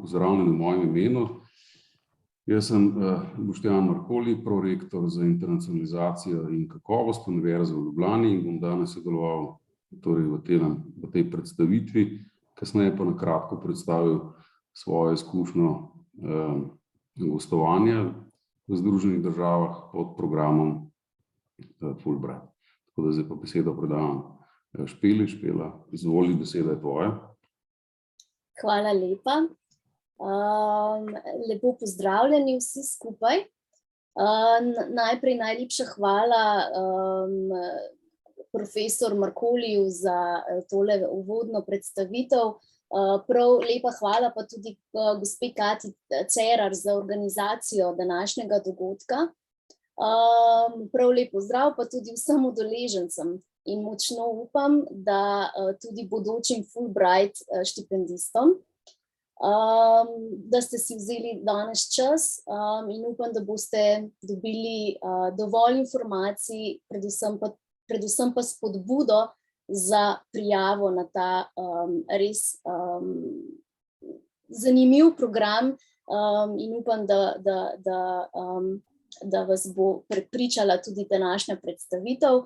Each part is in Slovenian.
Pozdravljeni v mojem imenu. Jaz sem Boštjan Markoli, prorektor za internacionalizacijo in kakovost Univerze v Ljubljani in bom danes sodeloval v tej predstavitvi, kasneje pa na kratko predstavil svojo izkušnjo gostovanja v Združenih državah pod programom Fulbright. Tako da zdaj pa besedo predajam Špeli. Špela, izvoli, beseda je tvoja. Hvala lepa. Lepo pozdravljeni vsi skupaj. Najprej najlepša hvala profesor Markoliju za tole uvodno predstavitev. Prav lepa hvala pa tudi gospe Katji Cerar za organizacijo današnjega dogodka. Prav lep pozdrav pa tudi vsem udeležencem in močno upam, da tudi bodočim Fulbright štipendistom, da ste si vzeli danes čas in upam, da boste dobili dovolj informacij, predvsem pa spodbudo za prijavo na ta res zanimiv program in upam, da vas bo prepričala tudi današnja predstavitev.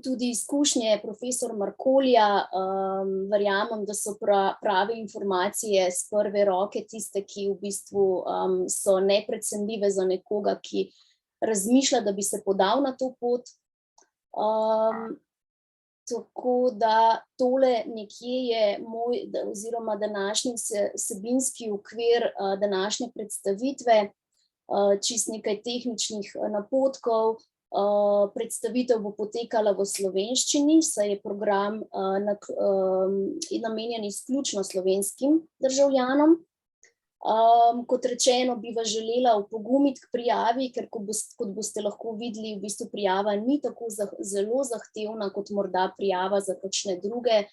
Tudi izkušnje profesor Markolija, verjamem, da so prave informacije z prve roke tiste, ki v bistvu so neprecenljive za nekoga, ki razmišlja, da bi se podal na to pot. Tako da tole nekje je moj oziroma današnji vsebinski okvir današnje predstavitve, čisto nekaj tehničnih napotkov. Predstavitev bo potekala v slovenščini, saj je program namenjen izključno slovenskim državljanom. Kot rečeno, bi vas želela opogumiti k prijavi, ker kot boste lahko videli, v bistvu prijava ni tako zelo zahtevna kot morda prijava za kakšne druge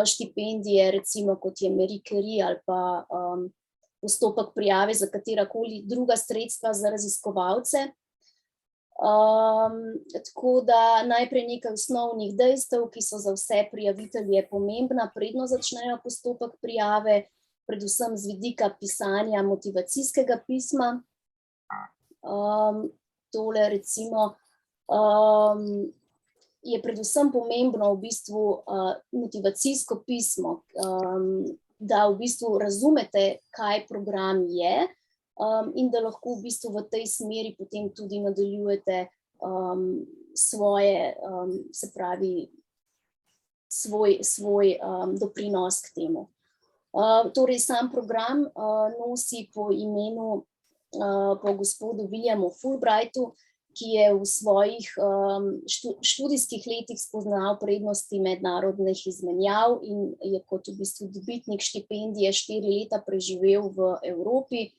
štipendije, recimo kot je Marie Curie ali pa postopek prijave za katerakoli druga sredstva za raziskovalce. Tako da najprej nekaj osnovnih dejstev, ki so za vse prijavitelje pomembna, predno začnejo postopek prijave, predvsem z vidika pisanja motivacijskega pisma. Tole recimo je predvsem pomembno v bistvu motivacijsko pismo, da v bistvu razumete, kaj program je, in da lahko v bistvu v tej smeri potem tudi nadaljujete svoj doprinos k temu. Torej, sam program nosi po imenu po gospodu Williamu Fulbrightu, ki je v svojih študijskih letih spoznal prednosti mednarodnih izmenjav in je kot v bistvu dobitnik štipendije 4 leta preživel v Evropi.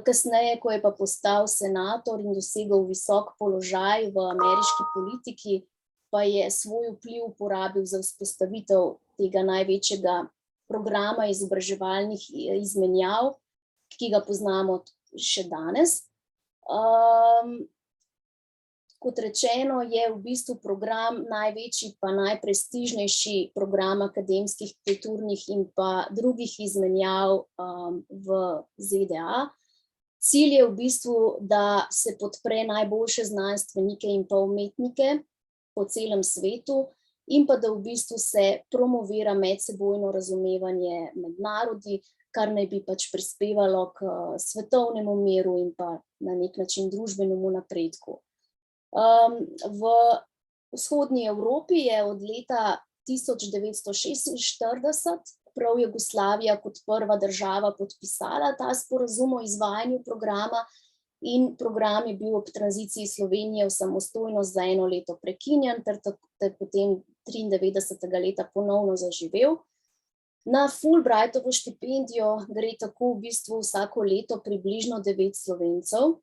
Kasneje, ko je pa postal senator in dosegel visok položaj v ameriški politiki, pa je svoj vpliv uporabil za vzpostavitev tega največjega programa izobraževalnih izmenjav, ki ga poznamo še danes. Kot rečeno, je v bistvu program največji pa najprestižnejši program akademskih, kulturnih in pa drugih izmenjav v ZDA. Cilj je v bistvu, da se podpre najboljše znanstvenike in pa umetnike po celem svetu in pa da v bistvu se promovira medsebojno razumevanje med narodi, kar naj bi pač prispevalo k svetovnemu miru in pa na nek način družbenemu napredku. V vzhodni Evropi je od leta 1946 prav Jugoslavija kot prva država podpisala ta sporazum o izvajanju programa in program je bil ob tranziciji Slovenije v samostojnost za 1 leto prekinjen ter potem 93. leta ponovno zaživel. Na Fulbrightovo štipendijo gre tako v bistvu vsako leto približno 9 Slovencev.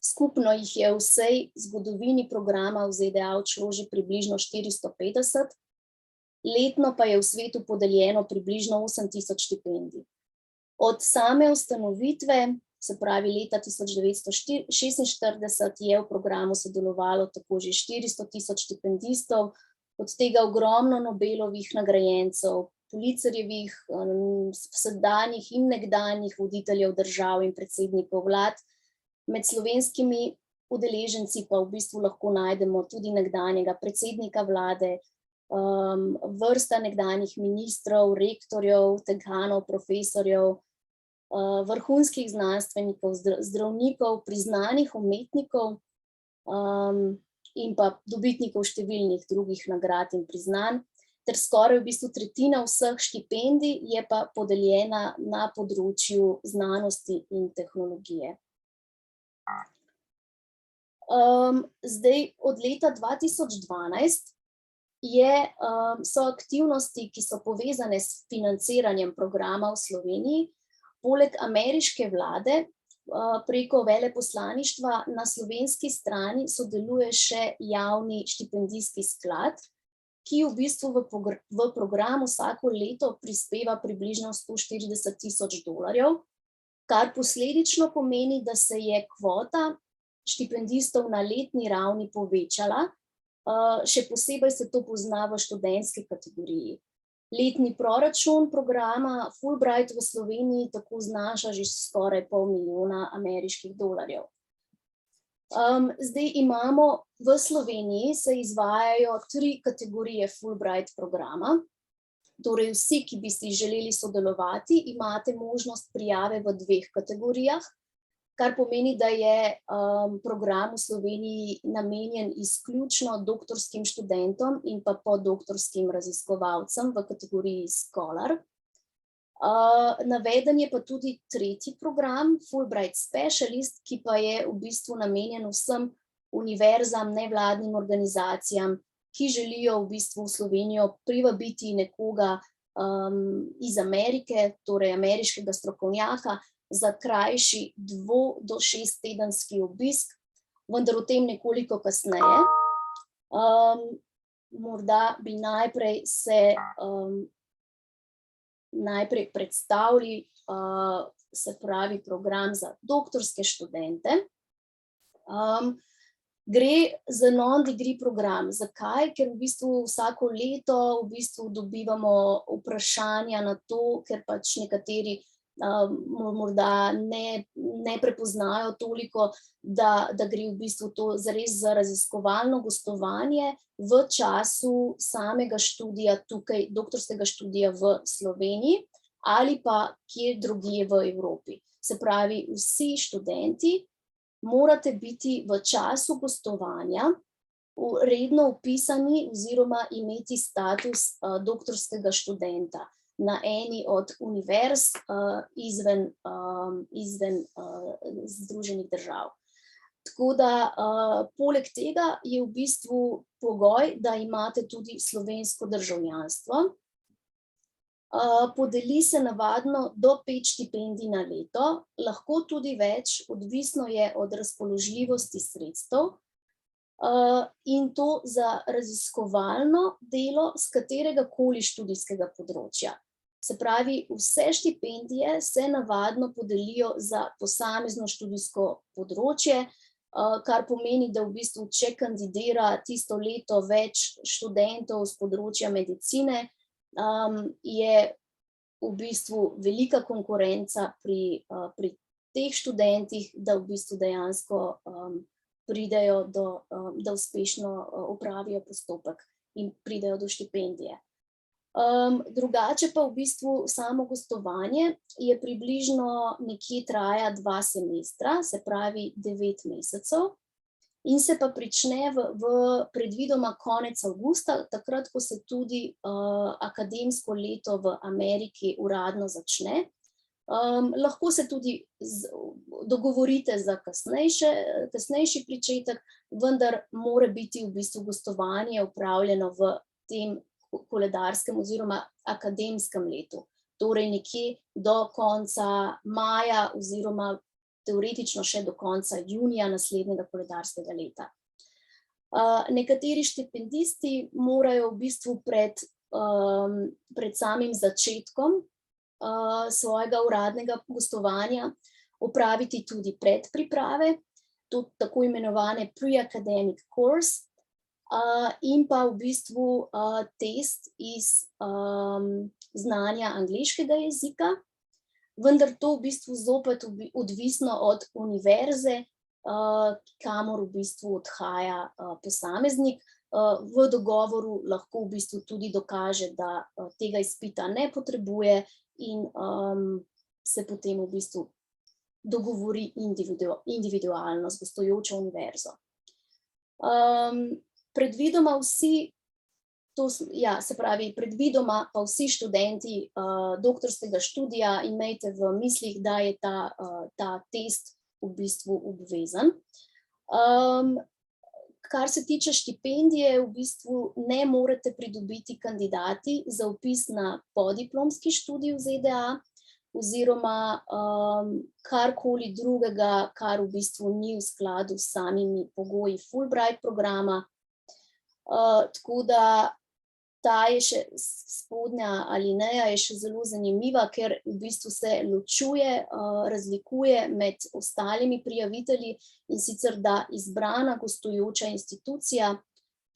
Skupno jih je v vsej zgodovini programa v ZDA odšlo že približno 450. Letno pa je v svetu podeljeno približno 8000 štipendij. Od same ustanovitve, se pravi leta 1946, je v programu sodelovalo tako že 400 000 štipendistov, od tega ogromno Nobelovih nagrajencev, Pulitzerjevih, sedanjih in nekdanjih voditeljev držav in predsednikov vlad. Med slovenskimi udeleženci pa v bistvu lahko najdemo tudi nekdanjega predsednika vlade, vrsta nekdanjih ministrov, rektorjev, dekanov, profesorjev, vrhunskih znanstvenikov, zdravnikov, priznanih umetnikov in pa dobitnikov številnih drugih nagrad in priznanj, ter skoraj v bistvu tretjina vseh štipendij je pa podeljena na področju znanosti in tehnologije. Zdaj, od leta 2012 so aktivnosti, ki so povezane s financiranjem programa v Sloveniji, poleg ameriške vlade preko veleposlaništva na slovenski strani sodeluje še javni štipendijski sklad, ki v bistvu v program vsako leto prispeva približno $140,000, kar posledično pomeni, da se je kvota štipendistov na letni ravni povečala, še posebej se to pozna v študentski kategoriji. Letni proračun programa Fulbright v Sloveniji tako znaša že skoraj $500,000 ameriških dolarjev. Zdaj imamo v Sloveniji se izvajajo 3 kategorije Fulbright programa. Torej vsi, ki bi si želeli sodelovati, imate možnost prijave v 2 kategorijah, kar pomeni, da je program v Sloveniji namenjen izključno doktorskim študentom in pa podoktorskim raziskovalcem v kategoriji Scholar. Naveden je pa tudi 3. program, Fulbright Specialist, ki pa je v bistvu namenjen vsem univerzam, nevladnim organizacijam, ki želijo v bistvu v Slovenijo privabiti nekoga iz Amerike, torej ameriškega strokovnjaka, za krajši 2 do 6 tedenski obisk, vendar o tem nekoliko kasneje. Morda bi najprej predstavili, se pravi, program za doktorske študente. Gre za non-degree program. Zakaj? Ker v bistvu vsako leto v bistvu dobivamo vprašanja na to, ker pač nekateri morda ne prepoznajo toliko, da gre v bistvu to zares za raziskovalno gostovanje v času samega študija tukaj, doktorskega študija v Sloveniji ali pa kje drugje v Evropi. Se pravi, vsi študenti morate biti v času gostovanja redno vpisani oziroma imeti status doktorskega študenta na eni od univerz izven Združenih držav. Tako da poleg tega je v bistvu pogoj, da imate tudi slovensko državljanstvo. Podeli se navadno do 5 štipendij na leto, lahko tudi več, odvisno je od razpoložljivosti sredstev. In to za raziskovalno delo z katerega koli študijskega področja. Se pravi, vse štipendije se navadno podelijo za posamezno študijsko področje, kar pomeni, da v bistvu, če kandidira tisto leto več študentov z področja medicine, je v bistvu velika konkurenca pri teh študentih, da v bistvu dejansko pridejo da uspešno opravijo postopek in pridejo do štipendije. Drugače pa v bistvu samo gostovanje je približno nekje traja 2 semestra, se pravi 9 mesecev, in se pa prične v predvidoma konec avgusta, takrat, ko se tudi akademsko leto v Ameriki uradno začne. Lahko se tudi dogovorite za kasnejši pričetek, vendar mora biti v bistvu gostovanje opravljeno v tem koledarskem oziroma akademskem letu, torej nekje do konca maja oziroma teoretično še do konca junija naslednjega koledarskega leta. Nekateri štipendisti morajo v bistvu pred samim začetkom svojega uradnega gostovanja opraviti tudi predpriprave, tako imenovane pre-academic course, in pa v bistvu test iz znanja angleškega jezika, vendar to v bistvu zopet odvisno od univerze, kamor v bistvu odhaja posameznik. V dogovoru lahko v bistvu tudi dokaže, da tega izpita ne potrebuje in se potem v bistvu dogovori individualno z gostujočo univerzo. Predvidoma pa vsi študenti doktorskega študija imejte v mislih, da je ta test v bistvu obvezen. Kar se tiče štipendije, v bistvu ne morete pridobiti kandidati za vpis na podiplomski študij v ZDA oziroma karkoli drugega, kar v bistvu ni v skladu s samimi pogoji Fulbright programa. Tako da ta je še spodnja alineja je še zelo zanimiva, ker v bistvu se ločuje, razlikuje med ostalimi prijavitelji, in sicer, da izbrana gostujoča institucija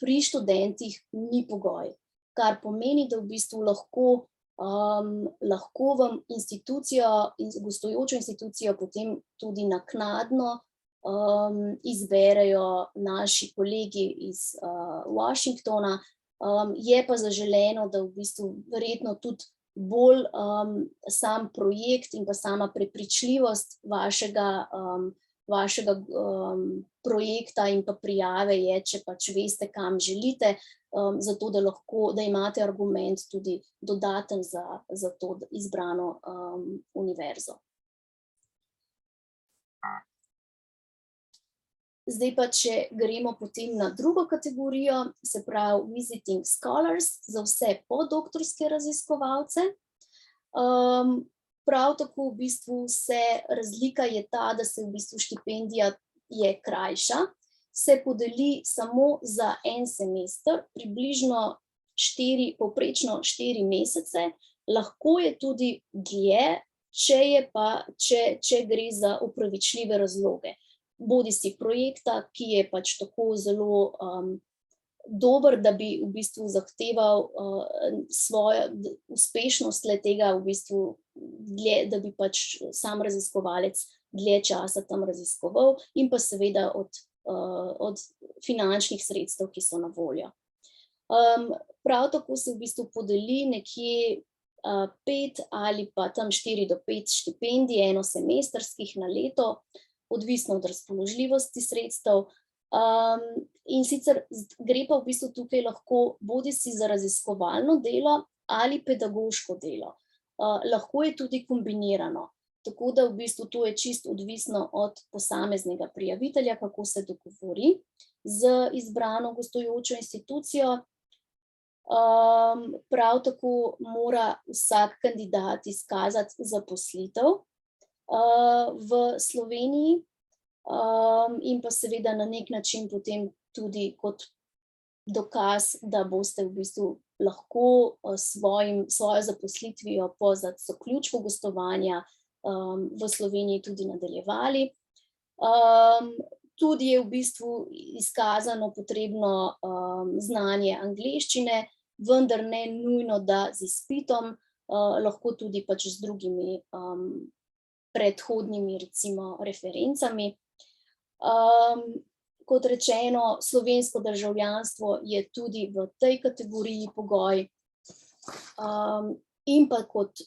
pri študentih ni pogoj, kar pomeni, da v bistvu lahko vam gostujočo institucijo potem tudi naknadno izberejo naši kolegi iz Washingtona. Je pa zaželeno, da v bistvu verjetno tudi bolj sam projekt in pa sama prepričljivost vašega projekta in pa prijave je, če pač veste, kam želite, zato da imate argument tudi dodaten za to izbrano univerzo. Zdaj pa, če gremo potem na drugo kategorijo, se pravi Visiting Scholars, za vse podoktorske raziskovalce. Prav tako v bistvu razlika je ta, da se v bistvu štipendija je krajša, se podeli samo za en semester, približno povprečno 4 mesece, lahko je tudi dlje, če gre za opravičljive razloge. Bodisi projekta, ki je pač tako zelo dober, da bi v bistvu zahteval svojo uspešnost le-tega v bistvu dlje, da bi pač sam raziskovalec dlje časa tam raziskoval, in pa seveda od finančnih sredstev, ki so na voljo. Prav tako se v bistvu podeli nekje 5 ali pa tam 4 do 5 štipendij enosemestrskih na leto, odvisno od razpoložljivosti sredstev. In sicer gre pa v bistvu tukaj lahko bodisi za raziskovalno delo ali pedagoško delo. Lahko je tudi kombinirano, tako da v bistvu to je čisto odvisno od posameznega prijavitelja, kako se dogovori z izbrano gostujočo institucijo. Prav tako mora vsak kandidat izkazati zaposlitev v Sloveniji in pa seveda na nek način potem tudi kot dokaz, da boste v bistvu lahko svojo zaposlitvijo po zaključku gostovanja v Sloveniji tudi nadaljevali. Tudi je v bistvu izkazano potrebno znanje angleščine, vendar ne nujno, da z izpitom, lahko tudi pač z drugimi predhodnimi recimo referencami. Kot rečeno, slovensko državljanstvo je tudi v tej kategoriji pogoj, in pa kot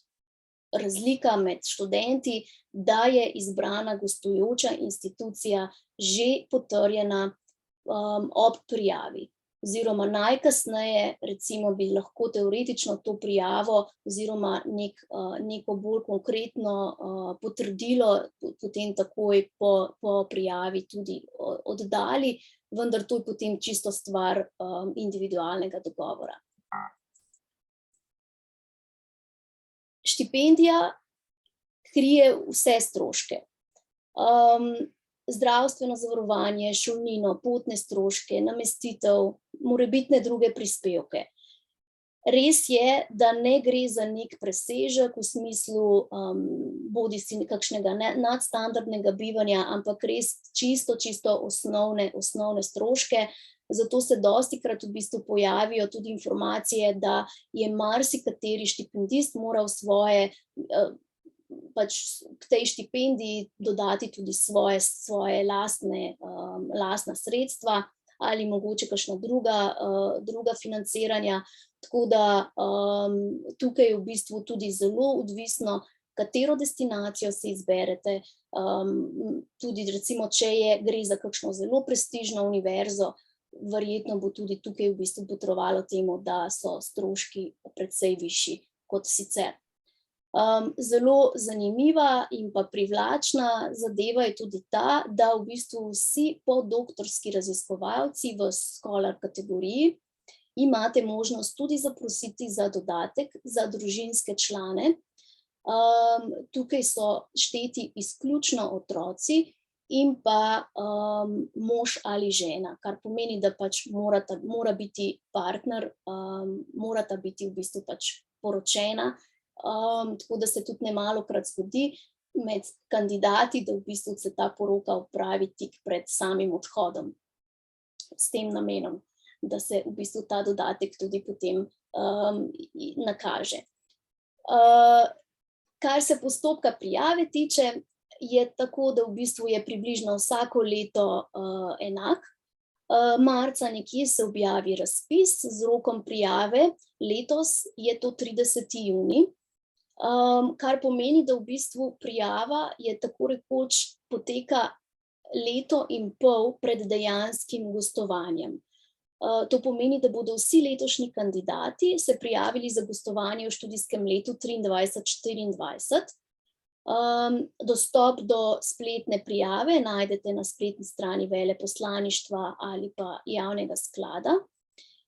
razlika med študenti, da je izbrana gostujoča institucija že potrjena ob prijavi, oziroma najkasneje recimo bi lahko teoretično to prijavo oziroma neko bolj konkretno potrdilo potem takoj po prijavi tudi oddali, vendar to je potem čisto stvar individualnega dogovora. Štipendija krije vse stroške. Zdravstveno zavarovanje, šolnino, potne stroške, namestitev, morebitne druge prispevke. Res je, da ne gre za nek presežek v smislu bodisi kakšnega nadstandardnega bivanja, ampak res čisto osnovne stroške. Zato se dostikrat v bistvu pojavijo tudi informacije, da je marsikateri štipendist moral svoje, pač k tej štipendiji dodati tudi svoje lastna sredstva ali mogoče kakšna druga financiranja. Tako da tukaj je v bistvu tudi zelo odvisno, katero destinacijo si izberete. Tudi recimo, če gre za kakšno zelo prestižno univerzo, verjetno bo tudi tukaj v bistvu potrovalo temu, da so stroški precej višji kot sicer. Zelo zanimiva in pa privlačna zadeva je tudi ta, da v bistvu vsi podoktorski raziskovalci v Scholar kategoriji imate možnost tudi zaprositi za dodatek za družinske člane. Tukaj so šteti izključno otroci in pa mož ali žena, kar pomeni, da pač mora biti partner, morata biti v bistvu pač poročena, tako da se tudi nemalokrat zgodi med kandidati, da v bistvu se ta poroka opravi tik pred samim odhodom s tem namenom, da se v bistvu ta dodatek tudi potem nakaže. Kar se postopka prijave tiče, je tako, da v bistvu je približno vsako leto enak. Marca nekje se objavi razpis z rokom prijave, letos je to 30. junij, kar pomeni, da v bistvu prijava je tako rekoč poteka leto in pol pred dejanskim gostovanjem. To pomeni, da bodo vsi letošnji kandidati se prijavili za gostovanje v študijskem letu 23-24. Dostop do spletne prijave najdete na spletni strani veleposlaništva ali pa javnega sklada.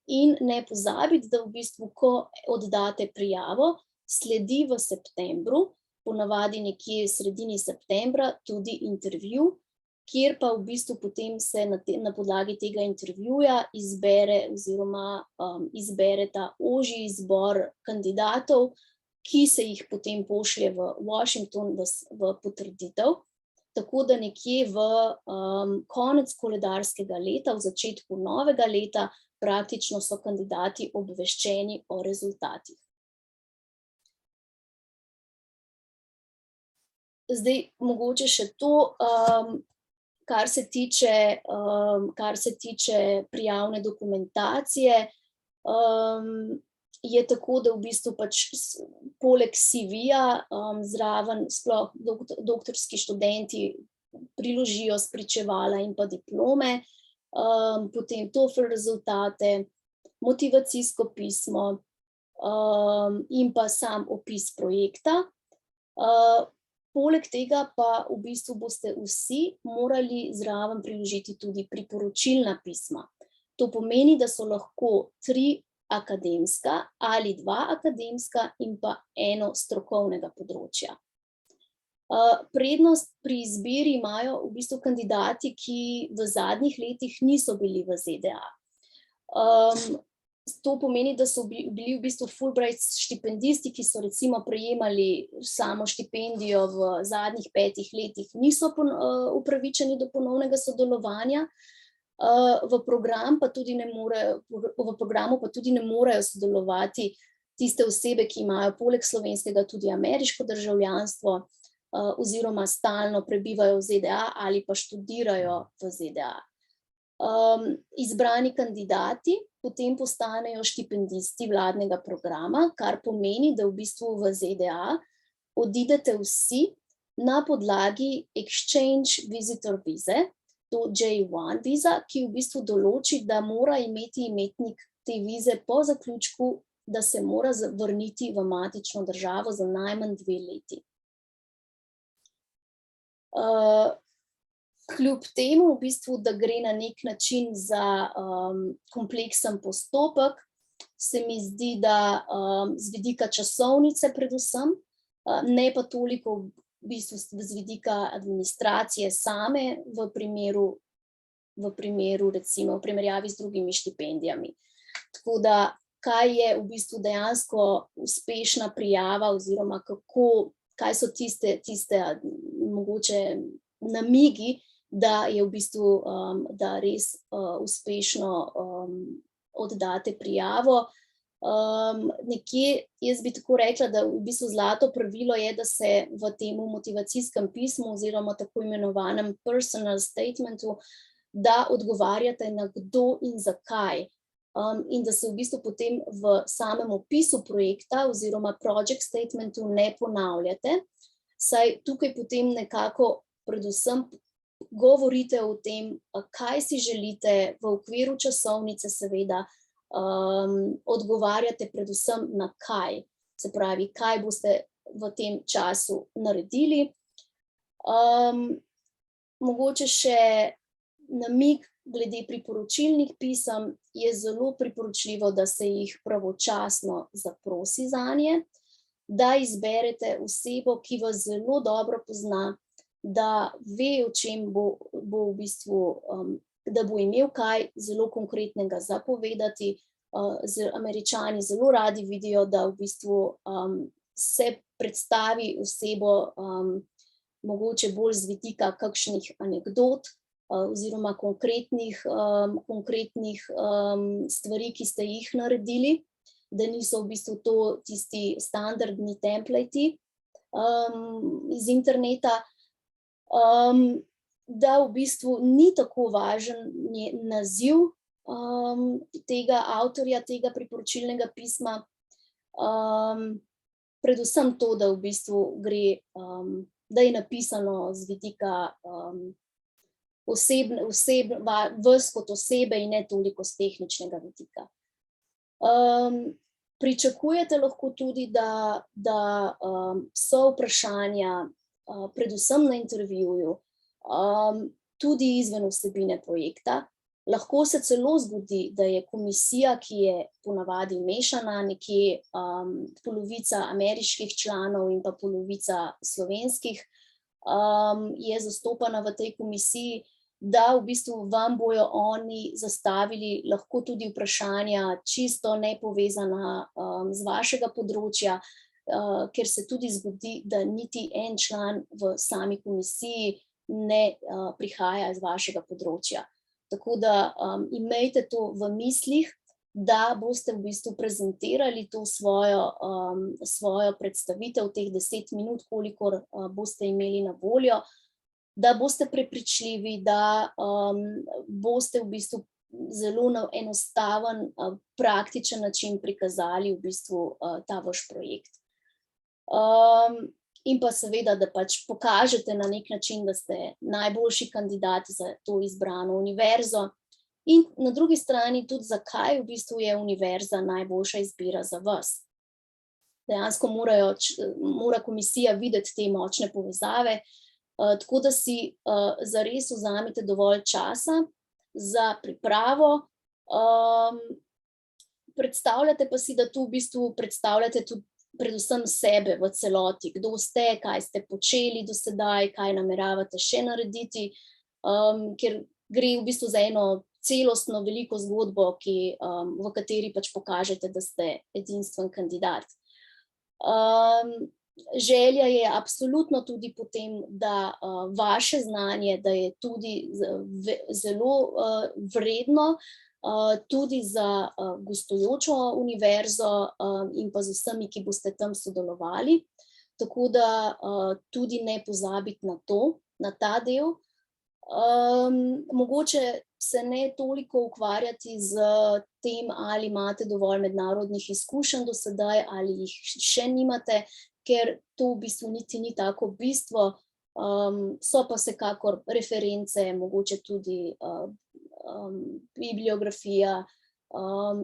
In ne pozabiti, da v bistvu, ko oddate prijavo, sledi v septembru, ponavadi nekje v sredini septembra, tudi intervju, kjer pa v bistvu potem se na podlagi tega intervjuja izbere oziroma izbereta ožji izbor kandidatov, ki se jih potem pošlje v Washington v potrditev. Tako da nekje v konec koledarskega leta, v začetku novega leta, praktično so kandidati obveščeni o rezultatih. Zdaj, mogoče še to, kar se tiče prijavne dokumentacije, je tako, da v bistvu pač poleg CV-ja zraven sploh doktorski študenti priložijo spričevala in pa diplome, potem TOEFL rezultate, motivacijsko pismo in pa sam opis projekta. Poleg tega pa v bistvu boste vsi morali zraven priložiti tudi priporočilna pisma. To pomeni, da so lahko 3 akademska ali 2 akademska in pa 1 strokovnega področja. Prednost pri izbiri imajo v bistvu kandidati, ki v zadnjih letih niso bili v ZDA. To pomeni, da so bili v bistvu Fulbright štipendisti, ki so recimo prejemali samo štipendijo v zadnjih 5 letih, niso upravičeni do ponovnega sodelovanja. V programu pa tudi ne morejo sodelovati tiste osebe, ki imajo poleg slovenskega tudi ameriško državljanstvo oziroma stalno prebivajo v ZDA ali pa študirajo v ZDA. Izbrani kandidati potem postanejo štipendisti vladnega programa, kar pomeni, da v bistvu v ZDA odidete vsi na podlagi Exchange Visitor vize, to J1 viza, ki v bistvu določi, da mora imeti imetnik te vize po zaključku, da se mora vrniti v matično državo za najmanj 2 leti. Kljub temu, v bistvu, da gre na nek način za kompleksen postopek, se mi zdi, da z vidika časovnice predvsem, ne pa toliko v bistvu z vidika administracije same v primeru recimo v primerjavi z drugimi štipendijami. Tako da kaj je v bistvu dejansko uspešna prijava oziroma kaj so tiste mogoče namigi, da je v bistvu, da res uspešno oddate prijavo. Nekje, jaz bi tako rekla, da v bistvu zlato pravilo je, da se v tem motivacijskem pismu oziroma tako imenovanem personal statementu, da odgovarjate na kdo in zakaj. In da se v bistvu potem v samem opisu projekta oziroma project statementu ne ponavljate, saj tukaj potem nekako predvsem govorite o tem, kaj si želite v okviru časovnice seveda, odgovarjate predvsem na kaj, se pravi, kaj boste v tem času naredili. Mogoče še namig glede priporočilnih pisem je zelo priporočljivo, da se jih pravočasno zaprosi zanje, da izberete osebo, ki vas zelo dobro pozna, da ve, o čem bo v bistvu, da bo imel kaj zelo konkretnega za povedati. Američani zelo radi vidijo, da v bistvu se predstavi osebo mogoče bolj z vidika kakšnih anekdot, oziroma konkretnih stvari, ki ste jih naredili, da niso v bistvu to tisti standardni templati iz interneta, da v bistvu ni tako važen naziv tega avtorja, tega priporočilnega pisma, predvsem to, da v bistvu gre, da je napisano z vidika vas kot osebe in ne toliko z tehničnega vidika. Pričakujete lahko tudi, da so vprašanja, predvsem na intervjuju, tudi izven vsebine projekta. Lahko se celo zgodi, da je komisija, ki je ponavadi mešana, nekje polovica ameriških članov in pa polovica slovenskih, je zastopana v tej komisiji, da v bistvu vam bojo oni zastavili lahko tudi vprašanja čisto nepovezana z vašega področja, ker se tudi zgodi, da niti en član v sami komisiji ne prihaja iz vašega področja. Tako da imejte to v mislih, da boste v bistvu prezentirali to svojo predstavitev, teh 10 minut, kolikor boste imeli na voljo, da boste prepričljivi, da boste v bistvu zelo na enostaven, praktičen način prikazali v bistvu ta vaš projekt. In pa seveda, da pač pokažete na nek način, da ste najboljši kandidat za to izbrano univerzo. In na drugi strani tudi, zakaj v bistvu je univerza najboljša izbira za vas. Dejansko mora komisija videti te močne povezave, tako da si zares vzamete dovolj časa za pripravo. Predstavljate pa si, da tu v bistvu predstavljate tudi predvsem sebe v celoti, kdo ste, kaj ste počeli do sedaj, kaj nameravate še narediti, ker gre v bistvu za eno celostno veliko zgodbo, v kateri pač pokažete, da ste edinstven kandidat. Želja je absolutno tudi potem, da vaše znanje, da je tudi zelo vredno, tudi za gostujočo univerzo in pa z vsemi, ki boste tam sodelovali. Tako da tudi ne pozabiti na to, na ta del. Mogoče se ne toliko ukvarjati z tem, ali imate dovolj mednarodnih izkušenj do sedaj, ali jih še nimate, ker to v bistvu niti ni tako bistvo. So pa vsekakor reference, mogoče tudi bibliografija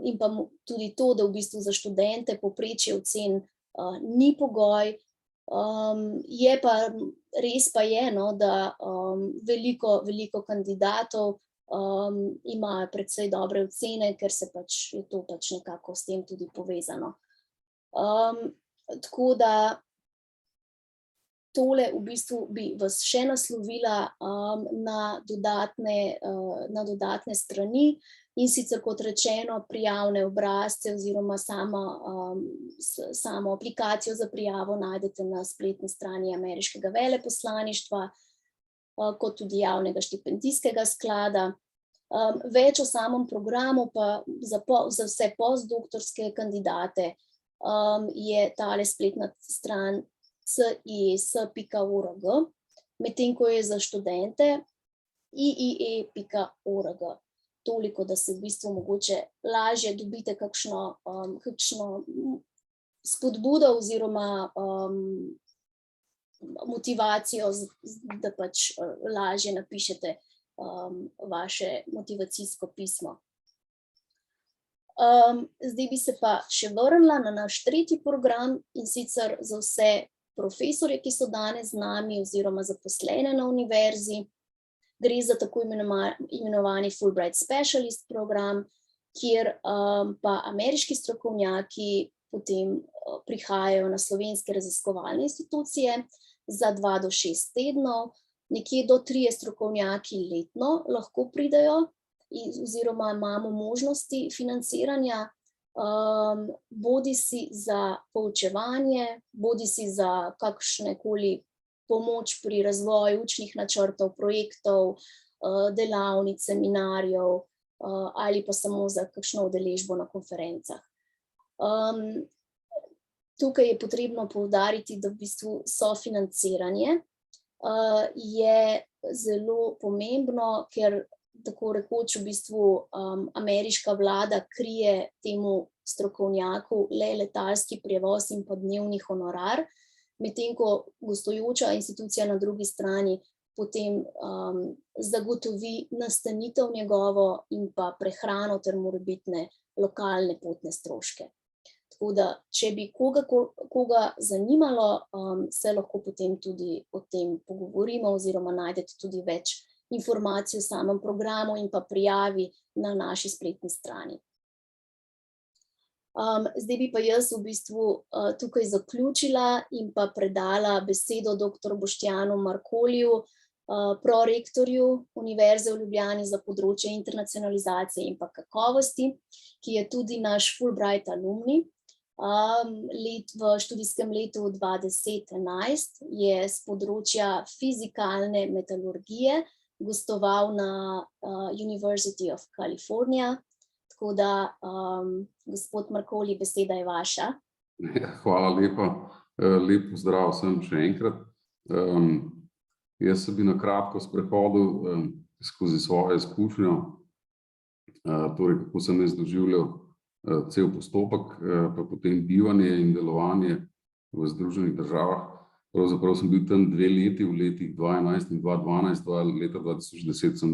in pa tudi to, da v bistvu za študente povprečje ocen ni pogoj. Je pa, res pa je, da veliko kandidatov imajo precej dobre ocene, ker je to pač nekako s tem tudi povezano. Tako da tole v bistvu bi vas še naslovila na dodatne strani, in sicer kot rečeno prijavne obrazce oziroma samo aplikacijo za prijavo najdete na spletni strani ameriškega veleposlaništva, kot tudi javnega štipendijskega sklada. Več o samem programu pa za vse postdoktorske kandidate je tale spletna stran cies.org, medtem ko je za študente iie.org. Toliko, da se v bistvu mogoče lažje dobite kakšno spodbudo oziroma motivacijo, da pač lažje napišete vaše motivacijsko pismo. Zdaj bi se pa še vrnila na naš tretji program, in sicer za vse profesorje, ki so danes z nami oziroma zaposlene na univerzi. Gre za tako imenovani Fulbright Specialist program, kjer pa ameriški strokovnjaki potem prihajajo na slovenske raziskovalne institucije za 2 do 6 tednov, nekje do 3 strokovnjaki letno lahko pridejo, oziroma imamo možnosti financiranja, bodisi za poučevanje, bodisi za kakšnekoli pomoč pri razvoju učnih načrtov, projektov, delavnic, seminarjev ali pa samo za kakšno udeležbo na konferencah. Tukaj je potrebno poudariti, da v bistvu sofinanciranje je zelo pomembno, ker tako rekoč v bistvu ameriška vlada krije temu strokovnjaku le letalski prevoz in pa dnevni honorar, medtem ko gostujoča institucija na drugi strani potem zagotovi nastanitev njegovo in pa prehrano ter morebitne lokalne potne stroške. Tako da, če bi koga zanimalo, se lahko potem tudi o tem pogovorimo oziroma najdete tudi več informacij o samem programu in pa prijavi na naši spletni strani. Zdaj bi pa jaz v bistvu tukaj zaključila in pa predala besedo dr. Boštjanu Markoliju, prorektorju Univerze v Ljubljani za področje internacionalizacije in pa kakovosti, ki je tudi naš Fulbright alumni. V študijskem letu 2010-2011 je s področja fizikalne metalurgije gostoval na University of California. Tako da, gospod Markoli, beseda je vaša. Hvala lepa. Lep pozdrav vsem še enkrat. Jaz se bi na kratko sprehodil skozi svojo izkušnjo, torej kako sem jaz doživljal cel postopek, pa potem bivanje in delovanje v Združenih državah. Pravzaprav sem bil tam 2 leti, v letih 2011 in 2012, leta 2010 sem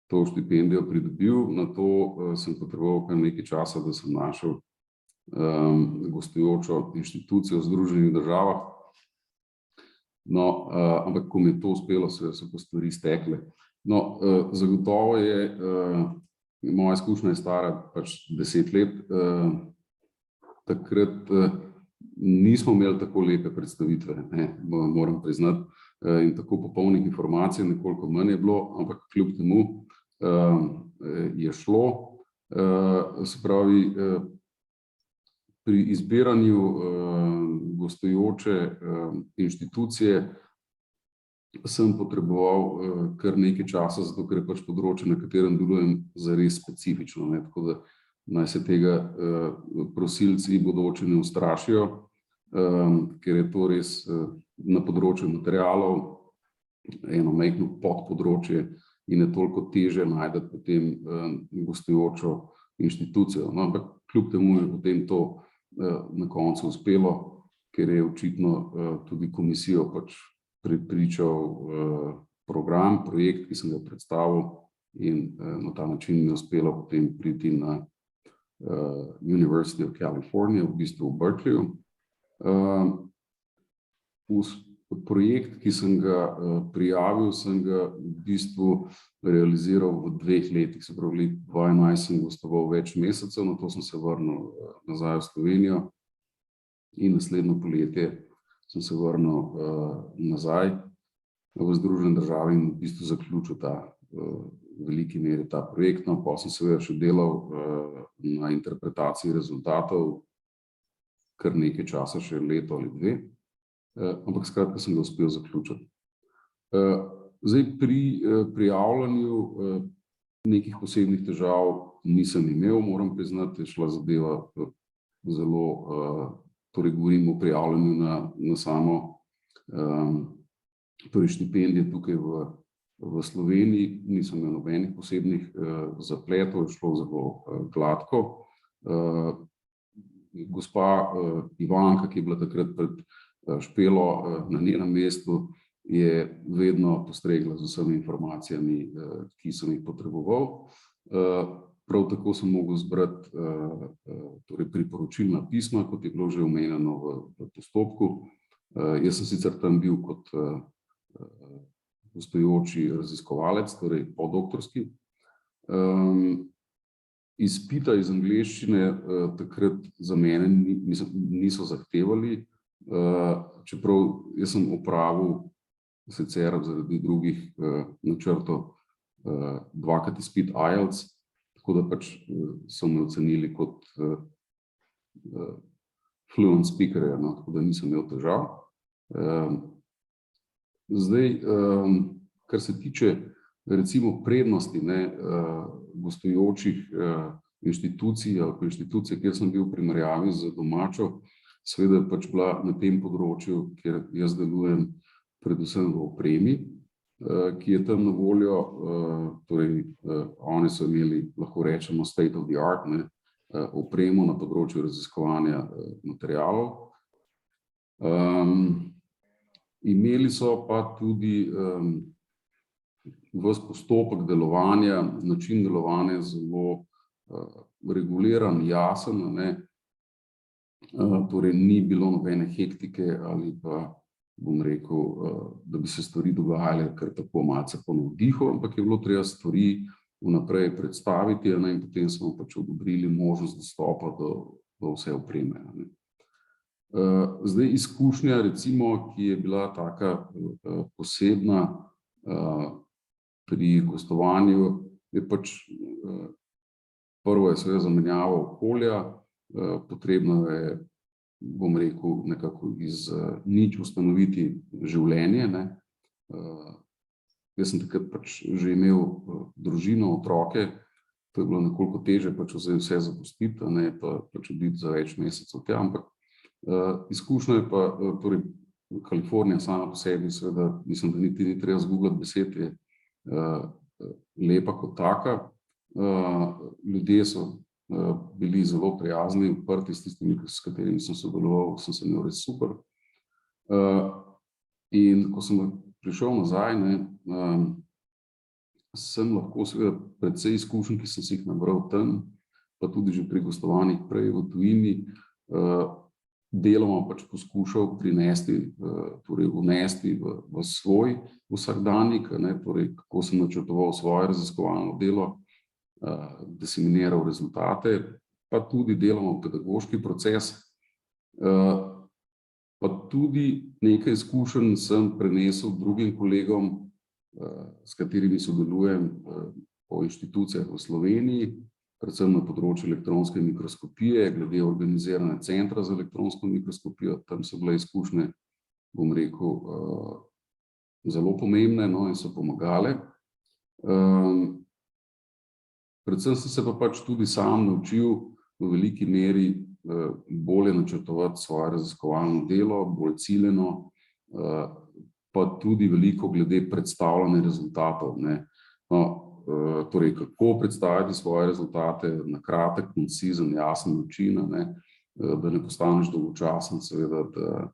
to štipendijo pridobil, na to sem potreboval kar nekaj časa, da sem našel gostujočo inštitucijo v Združenih državah. No, ampak ko mi je to uspelo, so pa stvari stekle. No, zagotovo je, moja izkušnja je stara pač 10 let, takrat nismo imeli tako lepe predstavitve, moram priznati, in tako popolnih informacij nekoliko manj je bilo, ampak kljub temu je šlo. Se pravi, pri izbiranju gostujoče inštitucije sem potreboval kar nekaj časa, zato ker je pač področje, na katerem delujem, zares specifično, tako da naj se tega prosilci bodoči ne ustrašijo, ker je to res na področju materialov eno majhno podpodročje in je toliko težje najti potem gostujočo inštitucijo. No, ampak kljub temu je potem to na koncu uspelo, ker je očitno tudi komisijo pač prepričal program, projekt, ki sem ga predstavil, in na ta način mi je uspelo potem priti na University of California, v bistvu v Berkeleyju. Projekt, ki sem ga prijavil, sem ga v bistvu realiziral v 2 letih, se pravi, v 2011 sem gostoval več mesecev, na to sem se vrnil nazaj v Slovenijo in naslednjo poletje sem se vrnil nazaj v Združene države in v bistvu zaključil v veliki meri ta projekt. No, pa sem seveda še delal na interpretaciji rezultatov kar nekaj časa, še leto ali dve, ampak skratka sem ga uspel zaključiti. Zdaj pri prijavljanju nekih posebnih težav nisem imel, moram priznati, je šla zadeva zelo, torej govorim o prijavljanju na samo torej štipendije tukaj v Sloveniji, nisem imel nobenih posebnih zapletov, je šlo zelo gladko. Gospa Ivanka, ki je bila takrat pred Špelo na njenem mestu, je vedno postregla z vsemi informacijami, ki sem jih potreboval. Prav tako sem mogel zbrati torej priporočilna pisma, kot je bilo že omenjeno v postopku. Jaz sem sicer tam bil kot gostujoči raziskovalec, torej podoktorski. Izpita iz angleščine takrat za mene niso zahtevali, čeprav jaz sem opravil sicer zaradi drugih načrtov dvakrat izpit IELTS, tako da pač so me ocenili kot fluent speaker, no, tako da nisem imel težav. Zdaj, kar se tiče recimo prednosti gostujočih inštitucij ali pa inštitucije, kjer sem bil v primerjavi z domačo, seveda pač bila na tem področju, kjer jaz delujem, predvsem v opremi, ki je tam na voljo, torej oni so imeli, lahko rečemo, state of the art, opremo na področju raziskovanja materialov. Imeli so pa tudi ves postopek delovanja, način delovanja zelo reguliran, jasen, torej ni bilo nobene hektike ali pa, bom rekel, da bi se stvari dogajale kar tako malce po navdihu, ampak je bilo treba stvari vnaprej predstaviti, in potem smo pač odobrili možnost dostopa do vse opreme. Zdaj izkušnja, recimo, ki je bila taka posebna pri gostovanju, je pač prvo je seveda zamenjava okolja, potrebno je, bom rekel, nekako iz nič ustanoviti življenje. Jaz sem takrat pač že imel družino, otroke, to je bilo nekoliko težje pač vse zapustiti, pa pač oditi za več mesecev tja, ampak izkušnja je pa, torej Kalifornija sama po sebi, seveda, mislim, da niti ni treba zgubljati besed, je lepa kot taka. Ljudje so bili zelo prijazni, odprti s tistimi, s katerimi sem sodeloval, sem se imel res super. In ko sem prišel nazaj, sem lahko seveda precej izkušenj, ki sem si jih nabral tam, pa tudi že pri gostovanjih prej v tujini, deloma pač poskušal prinesti, torej vnesti v svoj vsakdanjik, torej kako sem načrtoval svoje raziskovalno delo, diseminiral rezultate, pa tudi deloma pedagoški proces, pa tudi nekaj izkušenj sem prenesel drugim kolegom, s katerimi sodelujem po inštitucijah v Sloveniji, predvsem na področju elektronske mikroskopije, glede organiziranja centra za elektronsko mikroskopijo. Tam so bile izkušnje, bom rekel, zelo pomembne, in so pomagale. Predvsem sem se pa pač tudi sam naučil v veliki meri bolje načrtovati svoje raziskovalno delo, bolj ciljeno, pa tudi veliko glede predstavljanja rezultatov. Torej, kako predstaviti svoje rezultate na kratek, koncizen, jasen način, da ne postaneš dolgočasen, seveda, da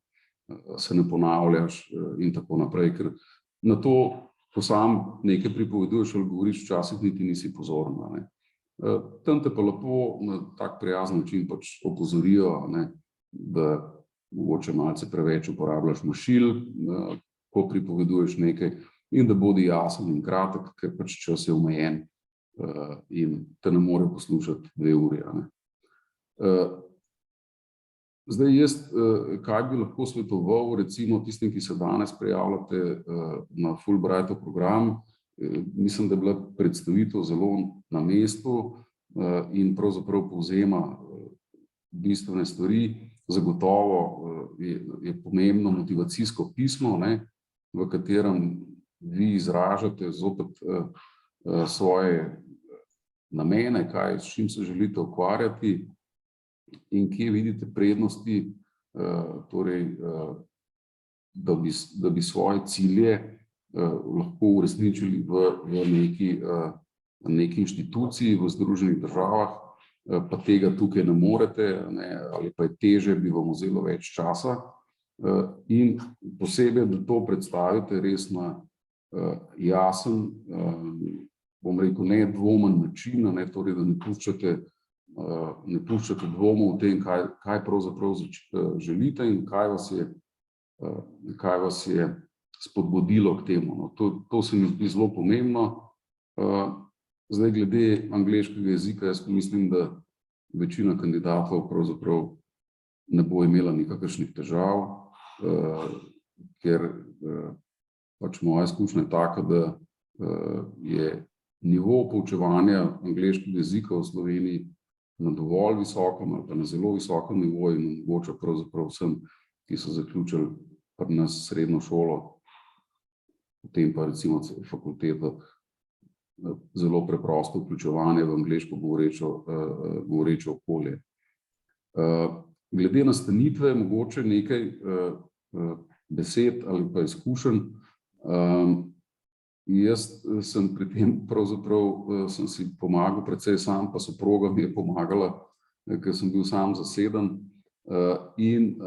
se ne ponavljaš in tako naprej, ker na to, ko sam nekaj pripoveduješ ali govoriš, včasih niti nisi pozoren. Tam te pa lepo na tak prijazen način pač opozorijo, da mogoče malce preveč uporabljaš mašil, ko pripoveduješ nekaj, in da bodi jasen in kratek, ker pač čas je omejen in te ne more poslušati 2 uri. Zdaj jaz, kaj bi lahko svetoval, recimo tistim, ki se danes prijavljate na Fulbrightov program, mislim, da je bila predstavitev zelo na mestu in pravzaprav povzema bistvene stvari. Zagotovo je pomembno motivacijsko pismo, v katerem vi izražate zopet svoje namene, s čim se želite ukvarjati in kje vidite prednosti, torej, da bi svoje cilje lahko uresničili v neki inštituciji v Združenih državah, pa tega tukaj ne morete, ali pa je teže, bi vam vzelo več časa. In posebej, da to predstavite res na jasen, bom rekel, nedvomen način, torej, da ne puščate dvomov o tem, kaj pravzaprav želite in kaj vas je spodbudilo k temu. To se mi zdi zelo pomembno. Zdaj, glede angleškega jezika, jaz mislim, da večina kandidatov pravzaprav ne bo imela nikakršnih težav, ker pač moja izkušnja je taka, da je nivo poučevanja angleškega jezika v Sloveniji na dovolj visokem ali pa na zelo visokem nivoju in omogoča pravzaprav vsem, ki so zaključili pri nas srednjo šolo, potem pa recimo fakulteto, zelo preprosto vključevanje v angleško govoreče okolje. Glede nastanitve, mogoče nekaj besed ali pa izkušenj. Jaz sem pri tem pravzaprav sem si pomagal precej sam, pa soproga mi je pomagala, ker sem bil sam zaseden. In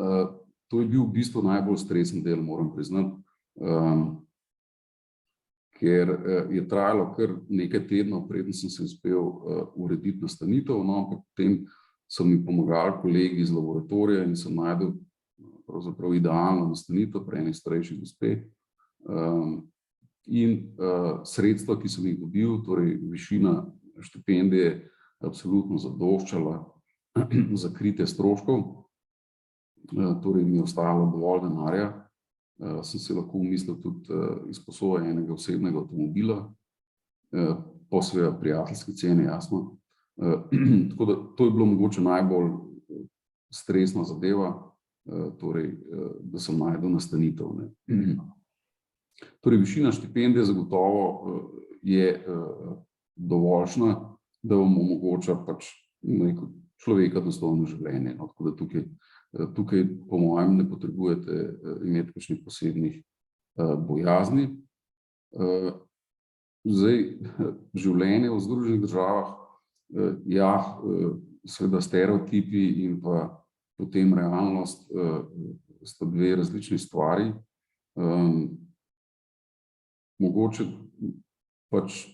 to je bil v bistvu najbolj stresen del, moram priznati. Ker je trajalo kar nekaj tednov, preden sem se uspel urediti nastanitev, ampak potem so mi pomagali kolegi iz laboratorija in sem našel pravzaprav idealno nastanitev pri eni starejši gospe. In sredstva, ki sem jih dobil, torej višina štipendije, absolutno zadoščala za kritje stroškov, torej mi je ostalo dovolj denarja. Sem si lahko umislil tudi izposojo enega osebnega avtomobila, po seveda prijateljski ceni, jasno. Tako da to je bilo mogoče najbolj stresna zadeva, torej, da sem našel nastanitev. Torej, višina štipendije zagotovo je dovoljšna, da vam omogoča pač neko človeka dostojno življenje. Tako da tukaj po mojem ne potrebujete imeti kakšnih posebnih bojazni. Zdaj, življenje v Združenih državah, ja, seveda stereotipi in pa potem realnost sta dve različni stvari. Mogoče pač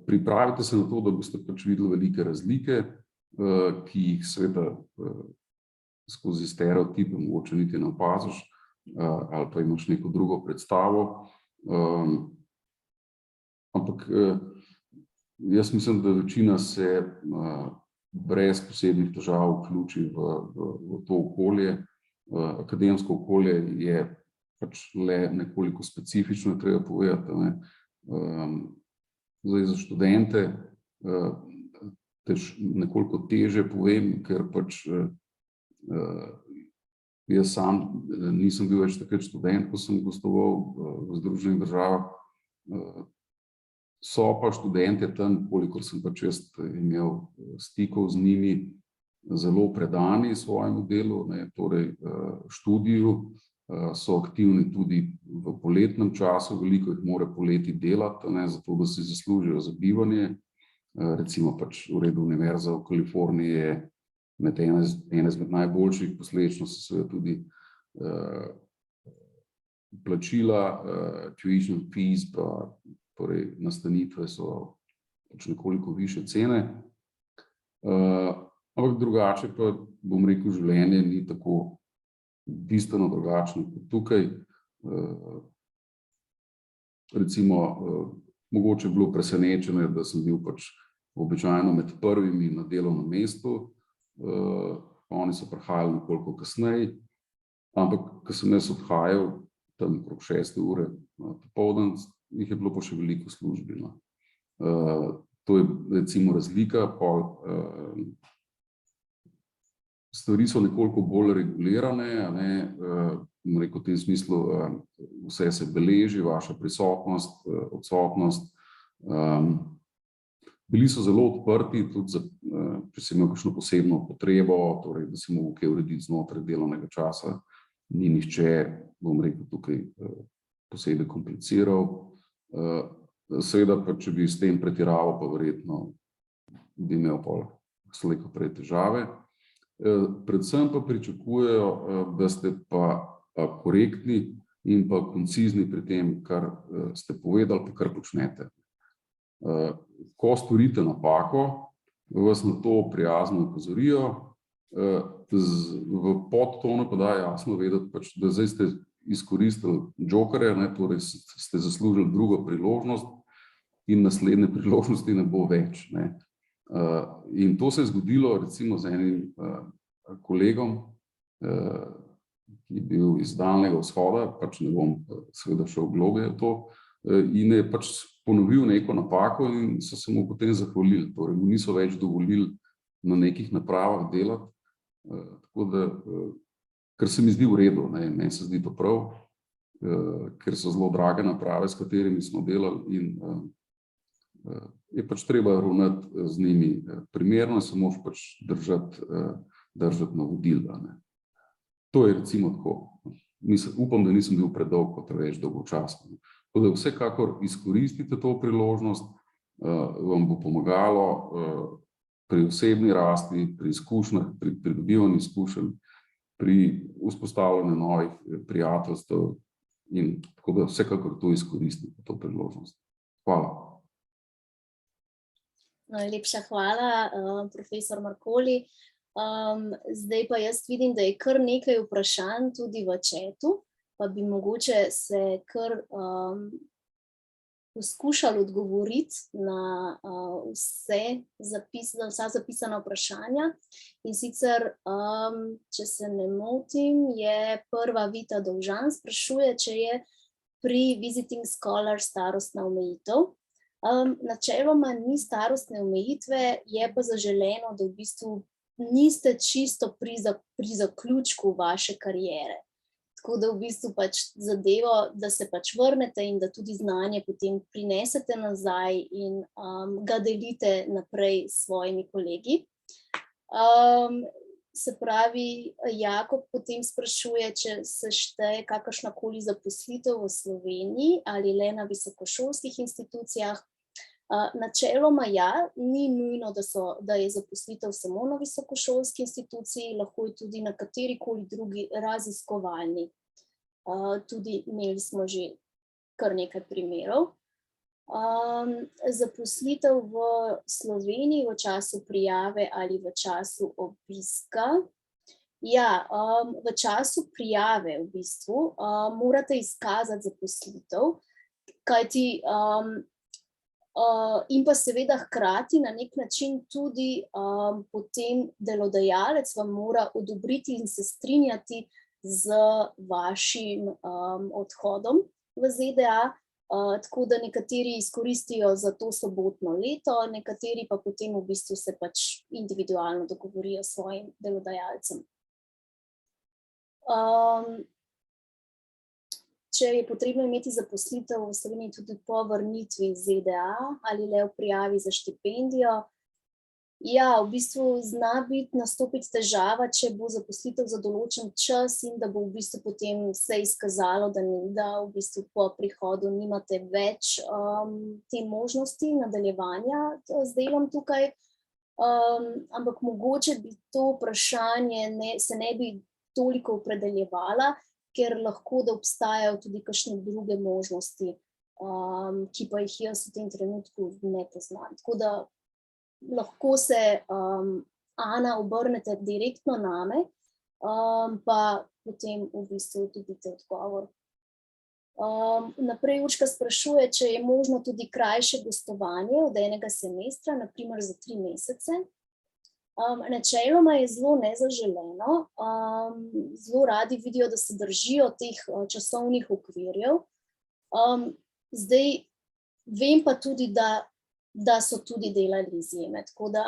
pripravite se na to, da boste pač videli velike razlike, ki jih seveda skozi stereotipe mogoče niti ne opaziš, ali pa imaš neko drugo predstavo. Ampak jaz mislim, da večina se brez posebnih težav vključi v to okolje. Akademsko okolje je pač le nekoliko specifično, treba povedati. Zdaj za študente nekoliko teže povem, ker pač jaz sam nisem bil več takrat študent, ko sem gostoval v Združenih državah. So pa študente tam, kolikor sem pač jaz imel stikov z njimi, zelo predani svojemu delu, torej študiju, so aktivni tudi v poletnem času, veliko jih mora poleti delati, zato da si zaslužijo za bivanje. Recimo pač v redu Univerza v Kaliforniji je ena izmed najboljših, posledično so seveda tudi plačila, tuition fees, pa torej nastanitve so pač nekoliko višje cene. Ampak drugače pa, bom rekel, življenje ni tako bistveno drugačno kot tukaj. Recimo, mogoče je bilo presenečenje, da sem bil pač običajno med prvimi na delovnem mestu. oni so prihajali nekoliko kasneje, ampak ko sem jaz odhajal, tam okrog 6 ure popoldan, jih je bilo pa še veliko v službi. No. To je recimo razlika, stvari so nekoliko bolj regulirane, rekel, v tem smislu vse se beleži, vaša prisotnost, odsotnost. Bili so zelo odprti, tudi za, če si imel kakšno posebno potrebo, torej, da si mogel kaj urediti znotraj delovnega časa, ni nihče, bom rekel, tukaj posebej kompliciral. Seveda pa, če bi s tem pretiraval, pa verjetno bi imel pol slejko prej težave. Predvsem pa pričakujejo, da ste pa korektni in pa koncizni pri tem, kar ste povedali, pa kar počnete. Ko storite napako, vas na to prijazno opozorijo, v podtonu pa da jasno vedeti, da zdaj ste izkoristili džokerje, torej ste zaslužili drugo priložnost in naslednje priložnosti ne bo več. In to se je zgodilo recimo z enim kolegom, ki je bil iz Daljnega vzhoda, pač ne bom seveda šel globlje v to, in je pač ponovil neko napako in so se mu potem zahvalili, torej mu niso več dovolili na nekih napravah delati, tako da, ker se mi zdi v redu, meni se zdi to prav, ker so zelo drage naprave, s katerimi smo delali in je pač treba ravnati z njimi primerno in se moraš pač držati navodil. To je recimo tako. Upam, da nisem bil predolg, kot reč dolgočasno. Tako da vsekakor izkoristite to priložnost, vam bo pomagalo pri osebni rasti, pri izkušnjah, pri pridobivanju izkušenj, pri vzpostavljanju novih prijateljstev in tako da vsekakor to izkoristite, to priložnost. Hvala. Najlepša hvala, profesor Markoli. Zdaj pa jaz vidim, da je kar nekaj vprašanj tudi v chatu, pa bi mogoče se kar poskušali odgovoriti na vsa zapisana vprašanja. In sicer, če se ne motim, je prva Vita Dovžan sprašuje, če je pri Visiting Scholar starostna omejitev. Načeloma ni starostne omejitve, je pa zaželeno, da v bistvu niste čisto pri zaključku vaše kariere. Tako da v bistvu pač zadevo, da se pač vrnete in da tudi znanje potem prinesete nazaj in ga delite naprej s svojimi kolegi. Se pravi, Jakob potem sprašuje, če se šteje kakršnakoli zaposlitev v Sloveniji ali le na visokošolskih institucijah. Načeloma ja, ni nujno, da je zaposlitev samo na visokošolski instituciji, lahko je tudi na katerikoli drugi raziskovalni. Tudi imeli smo že kar nekaj primerov. Zaposlitev v Sloveniji v času prijave ali v času obiska. Ja, v času prijave v bistvu morate izkazati zaposlitev, kajti in pa seveda hkrati na nek način tudi potem delodajalec vam mora odobriti in se strinjati z vašim odhodom v ZDA, tako da nekateri izkoristijo za to sobotno leto, nekateri pa potem v bistvu se pač individualno dogovorijo s svojim delodajalcem. Če je potrebno imeti zaposlitev v Sloveniji tudi po vrnitvi iz ZDA ali le v prijavi za štipendijo. Ja, v bistvu zna nastopiti težava, če bo zaposlitev za določen čas in da bo v bistvu potem se izkazalo, da v bistvu po prihodu nimate več te možnosti nadaljevanja z delom tukaj. Ampak mogoče bi to vprašanje se ne bi toliko opredeljevala, ker lahko da obstajajo tudi kakšne druge možnosti, ki pa jih jaz v tem trenutku ne poznam. Tako da lahko se, Ana, obrnete direktno name, pa potem v bistvu dobite odgovor. Naprej Urška sprašuje, če je možno tudi krajše gostovanje od enega semestra, na primer za 3 mesece. Načeloma je zelo nezaželeno, zelo radi vidijo, da se držijo teh časovnih okvirjev. Zdaj, vem pa tudi, da so tudi delali izjeme, tako da,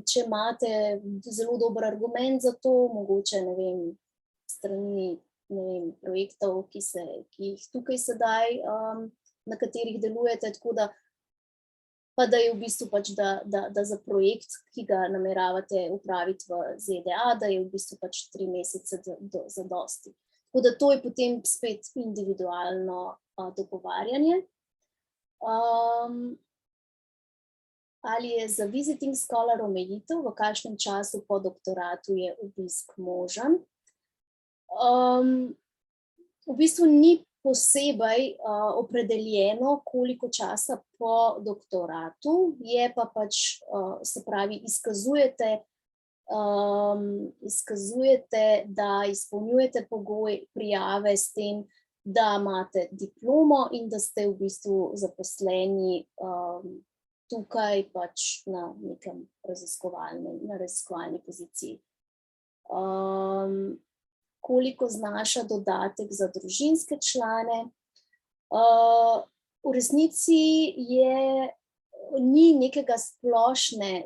če imate zelo dober argument za to, mogoče, ne vem, strani, ne vem, projektov, ki jih tukaj sedaj, na katerih delujete, tako da, pa da je v bistvu pač, da za projekt, ki ga nameravate upraviti v ZDA, da je v bistvu pač 3 mesece zadosti. Tako da to je potem spet individualno dogovarjanje. Ali je za visiting scholar omejitev, v kakšnem času po doktoratu je obisk možen? V bistvu ni posebej opredeljeno, koliko časa po doktoratu, je pa pač, se pravi, izkazujete, da izpolnjujete pogoj prijave s tem, da imate diplomo in da ste v bistvu zaposleni tukaj pač na nekem raziskovalni poziciji. Koliko znaša dodatek za družinske člane? V resnici ni nekega splošne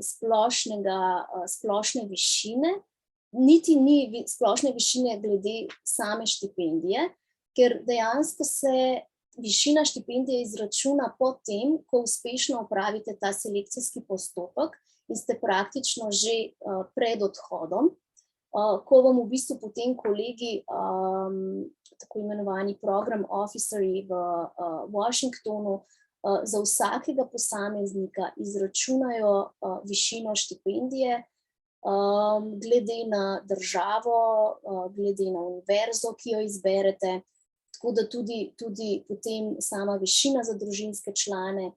višine, niti ni splošne višine glede same štipendije, ker dejansko se višina štipendije izračuna po tem, ko uspešno opravite ta selekcijski postopek in ste praktično že pred odhodom, ko vam v bistvu potem kolegi, tako imenovani program officerji v Washingtonu, za vsakega posameznika izračunajo višino štipendije, glede na državo, glede na univerzo, ki jo izberete, tako da tudi potem sama višina za družinske člane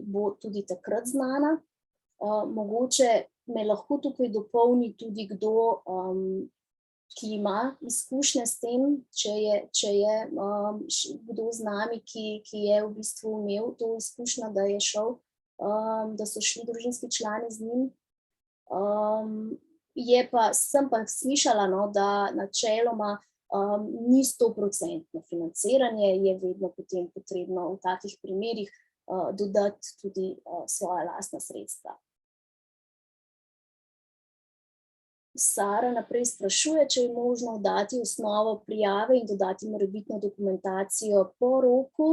bo tudi takrat znana. Mogoče me lahko tukaj dopolni tudi kdo, ki ima izkušnje s tem, če je kdo z nami, ki je v bistvu imel to izkušnjo, da je šel, da so šli družinski člani z njim. Sem pa slišala, no, da načeloma ni 100% financiranje, je vedno potem potrebno v takih primerih dodati tudi svoja lastna sredstva. Sara naprej sprašuje, če je možno dati osnovo prijave in dodati morebitno dokumentacijo po roku.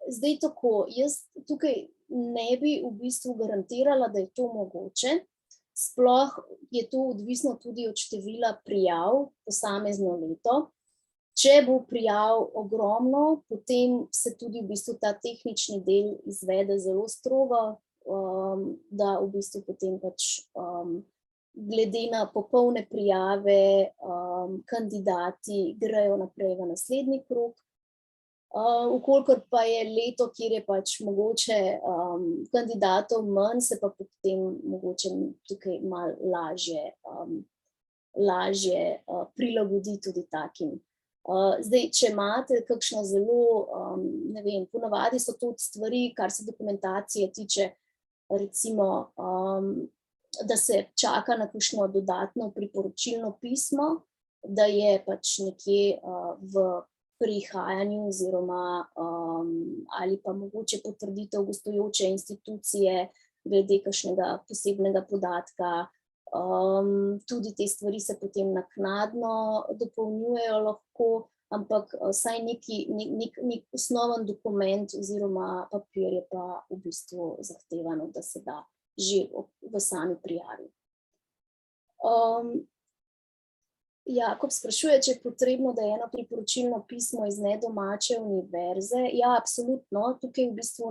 Zdaj tako, jaz tukaj ne bi v bistvu garantirala, da je to mogoče. Sploh je to odvisno tudi od števila prijav posamezno leto. Če bo prijav ogromno, potem se tudi v bistvu ta tehnični del izvede zelo strogo, da v bistvu potem pač glede na popolne prijave kandidati grejo naprej v naslednji krog. Vkolikor pa je leto, kjer je pač mogoče kandidatov manj, se pa potem mogoče tukaj malo lažje prilagodi tudi takim. Zdaj, če imate kakšno zelo, ne vem, ponavadi so to stvari, kar se dokumentacije tiče, recimo, da se čaka na kakšno dodatno priporočilno pismo, da je pač nekje v prihajanju oziroma ali pa mogoče potrditev gostujoče institucije glede kakšnega posebnega podatka. Tudi te stvari se potem naknadno dopolnjujejo lahko, ampak vsaj nek osnoven dokument oziroma papir je pa v bistvu zahtevano, da se da že v sami prijavi. Jakob sprašuje, če je potrebno, da je eno priporočilno pismo iz nedomače univerze. Ja, absolutno, tukaj v bistvu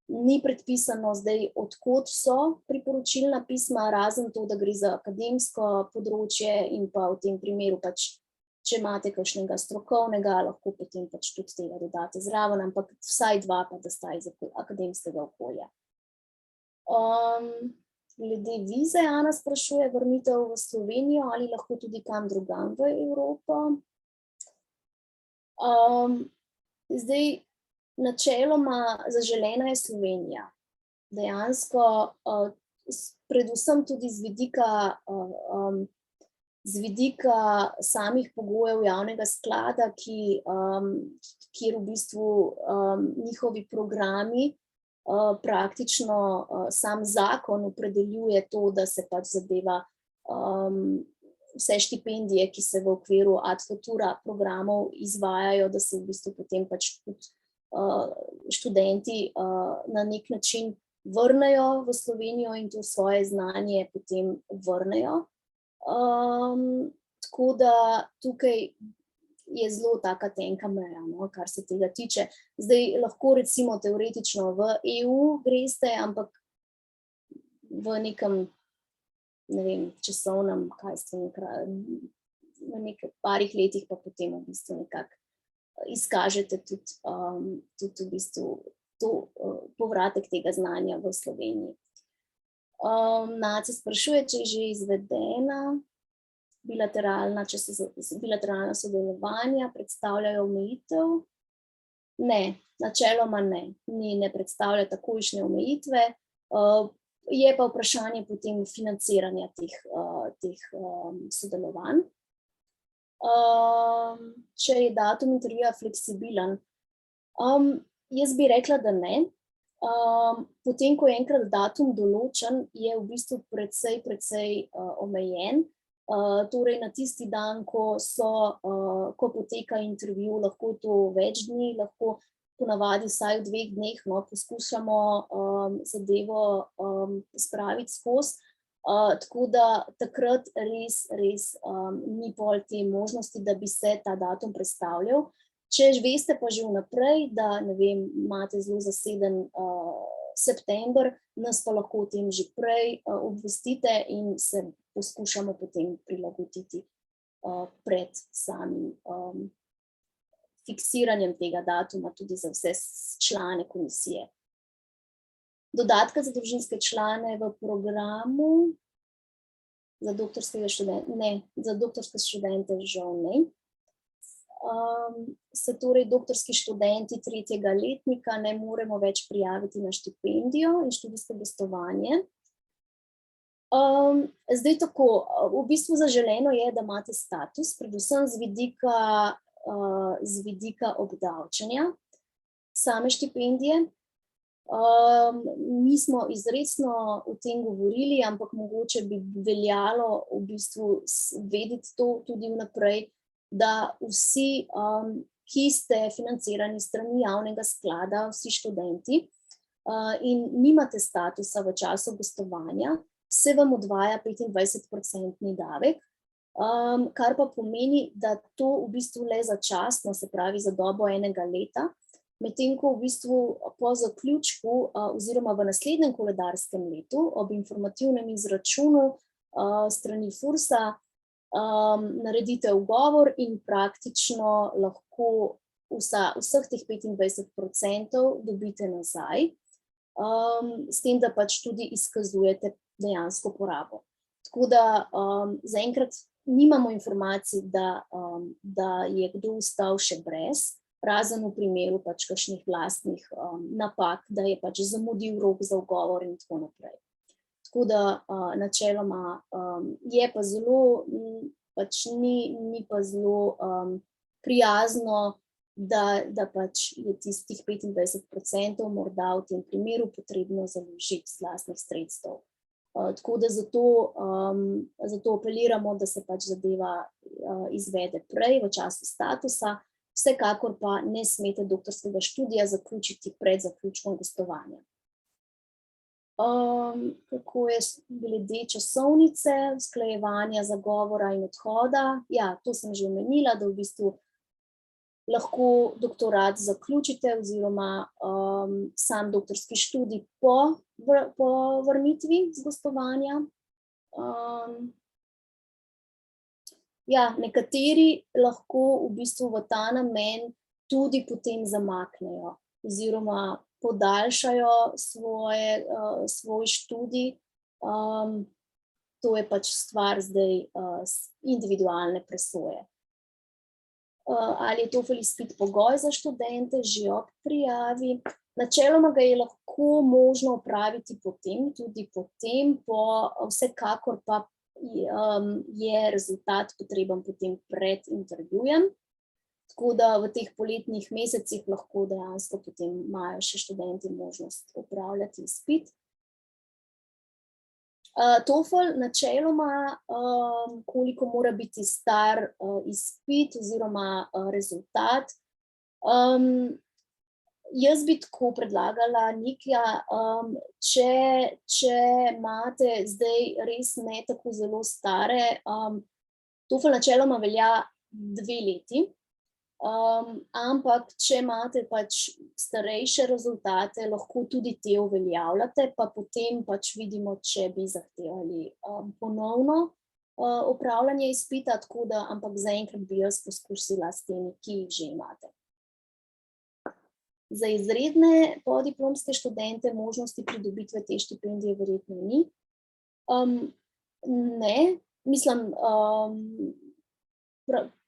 ni predpisano zdaj, od kod so priporočilna pisma, razen to, da gre za akademsko področje in pa v tem primeru pač, če imate kakšnega strokovnega, lahko potem pač tudi tega dodate zraven, ampak vsaj 2 pa da sta iz akademskega okolja. Glede vize, Ana sprašuje, vrnitev v Slovenijo ali lahko tudi kam drugam v Evropo. Zdaj, načeloma zaželena je Slovenija. dejansko predvsem tudi z vidika samih pogojev javnega sklada, kjer v bistvu njihovi programi praktično sam zakon opredeljuje to, da se pač zadeva vse štipendije, ki se v okviru ad futura programov izvajajo, da se v bistvu potem pač tudi študenti na nek način vrnejo v Slovenijo in to svoje znanje potem vrnejo. Tako da tukaj je zelo taka tenka meja, no, kar se tega tiče. Zdaj lahko recimo teoretično v EU greste, ampak v nekem, ne vem, časovnem, v nekaj parih letih pa potem v bistvu nekako izkažete tudi v bistvu povratek tega znanja v Sloveniji. Nace sprašuje, če je že izvedena bilateralna sodelovanja, predstavljajo omejitev? Ne, načeloma ne. Ne predstavlja takojšnje omejitve. Je pa vprašanje potem financiranja teh sodelovanj. Če je datum intervjuja fleksibilen? Jaz bi rekla, da ne. Potem, ko je enkrat datum določen, je v bistvu precej omejen. Torej na tisti dan, ko poteka intervju, lahko to več dni, lahko ponavadi vsaj v 2 dneh poskušamo zadevo spraviti skozi. Tako da takrat res ni pol te možnosti, da bi se ta datum prestavljal. Če veste pa že vnaprej, da ne vem, imate zelo zaseden september, nas pa lahko o tem že prej obvestite in se poskušamo potem prilagoditi pred samim fiksiranjem tega datuma tudi za vse člane komisije. Dodatka za družinske člane v programu za doktorske študente žal ne. Se torej doktorski študenti 3. letnika ne moremo več prijaviti na štipendijo in študijsko gostovanje. Zdaj tako, v bistvu zaželeno je, da imate status, predvsem z vidika obdavčenja same štipendije. Mi smo izrecno o tem govorili, ampak mogoče bi veljalo v bistvu vedeti to tudi vnaprej, da vsi, ki ste financirani strani javnega sklada, vsi študenti, in nimate statusa v času gostovanja, se vam odvaja 25% davek, kar pa pomeni, da to v bistvu le začasno, se pravi za dobo 1 leta, medtem ko v bistvu po zaključku oziroma v naslednjem koledarskem letu ob informativnem izračunu strani FURS-a naredite ugovor in praktično lahko vseh teh 25% dobite nazaj, s tem, da pač tudi izkazujete dejansko porabo. Tako da zaenkrat nimamo informacij, da je kdo ostal še brez, razen v primeru pač kakšnih lastnih napak, da je pač zamudil rok za ugovor in tako naprej. Tako da načeloma je pa zelo, pač ni pa zelo prijazno, da pač je tistih 25% morda v tem primeru potrebno založiti z lastnih sredstev. Tako da zato apeliramo, da se pač zadeva izvede prej v času statusa, vsekakor pa ne smete doktorskega študija zaključiti pred zaključkom gostovanja. Kako je glede časovnice, usklajevanja zagovora in odhoda? Ja, to sem že omenila, da v bistvu lahko doktorat zaključite oziroma sam doktorski študij po vrnitvi z gostovanja. Ja, nekateri lahko v bistvu v ta namen tudi potem zamaknejo oziroma podaljšajo svoj študij. To je pač stvar zdaj individualne presoje. Ali je TOEFL izpit pogoj za študente že ob prijavi? Načeloma ga je lahko možno opraviti potem, tudi potem, vsekakor pa je rezultat potreben potem pred intervjujem. Tako da v teh poletnih mesecih lahko dejansko potem imajo še študenti možnost opravljati izpit. TOEFL načeloma, koliko mora biti star izpit oziroma rezultat. Jaz bi tako predlagala, Nikja, če imate zdaj res ne tako zelo stare, TOEFL načeloma velja 2 leti, ampak če imate pač starejše rezultate, lahko tudi te uveljavljate, pa potem pač vidimo, če bi zahtevali ponovno opravljanje izpita, tako da, ampak zaenkrat bi jaz poskusila s temi, ki jih že imate. Za izredne podiplomske študente možnosti pridobitve te štipendije verjetno ni. Ne, mislim,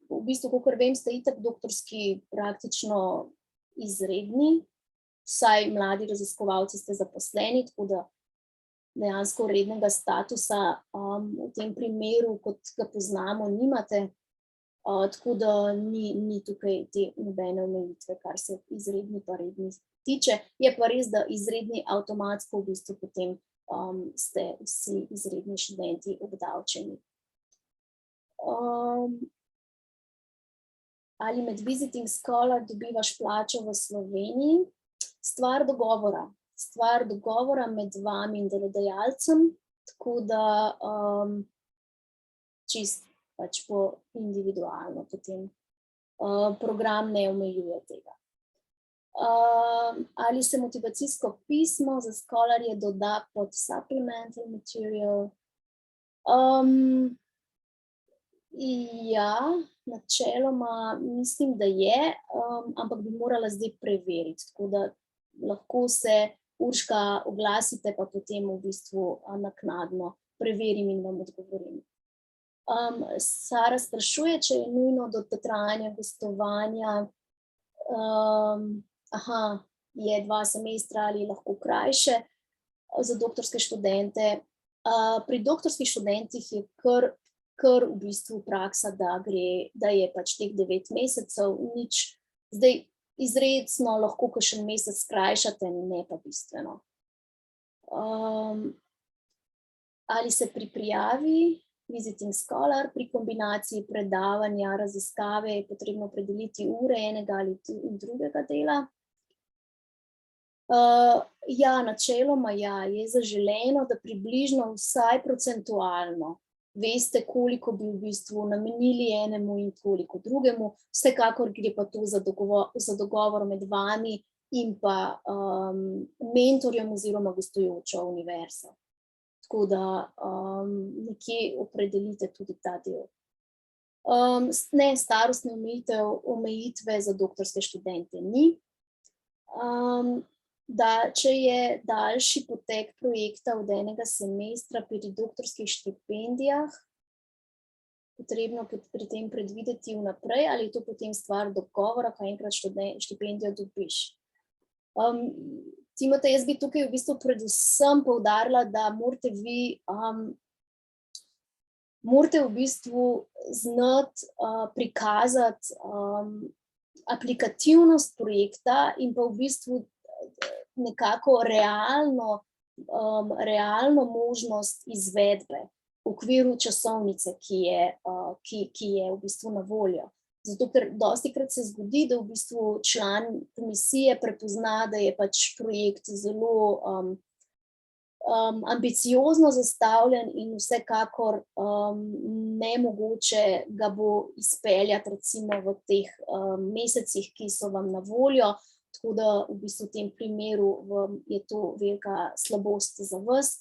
v bistvu, kakor vem, ste itak doktorski praktično izredni, vsaj mladi raziskovalci ste zaposleni, tako da dejansko rednega statusa v tem primeru, kot ga poznamo, nimate. Tako da ni tukaj te nobene omejitve, kar se izredni pa redni tiče. Je pa res, da izredni avtomatsko v bistvu potem ste vsi izredni študenti obdavčeni. Ali med visiting scholar dobivaš plačo v Sloveniji? Stvar dogovora med vami in delodajalcem, tako da čist pač po individualno potem. Program ne omejuje tega. Ali se motivacijsko pismo za scholarje doda pod supplemental material? Ja, načeloma mislim, da je, ampak bi morala zdaj preveriti, tako da lahko se, Urška, oglasite, pa potem v bistvu naknadno preverim in vam odgovorim. Sara sprašuje, če je nujno do trajanja gostovanja, je 2 semestra ali lahko krajše za doktorske študente. Pri doktorskih študentih je kar v bistvu praksa, da je pač teh 9 mesecev, nič, zdaj izredno lahko kakšen mesec skrajšate, ne pa bistveno. Ali se pri prijavi visiting scholar pri kombinaciji predavanja, raziskave je potrebno opredeliti ure enega ali drugega dela? Ja, načeloma ja, je zaželeno, da približno vsaj procentualno veste, koliko bi v bistvu namenili enemu in koliko drugemu, vsekakor gre pa to za dogovor med vami in pa mentorjem oziroma gostujočo univerzo. Tako da nekje opredelite tudi ta del. Ne, starostne omejitve za doktorske študente ni. Če je daljši potek projekta od enega semestra pri doktorskih štipendijah, potrebno pri tem predvideti vnaprej, ali je to potem stvar dogovora, ko enkrat štipendijo dobiš. Timotej, jaz bi tukaj v bistvu predvsem poudarila, da morate vi v bistvu znati prikazati aplikativnost projekta in pa v bistvu nekako realno možnost izvedbe v okviru časovnice, ki je v bistvu na voljo. Zato, ker dostikrat se zgodi, da v bistvu član komisije prepozna, da je pač projekt zelo ambiciozno zastavljen in vsekakor nemogoče ga bo izpeljati recimo v teh mesecih, ki so vam na voljo. Tako da v bistvu v tem primeru je to velika slabost za vas,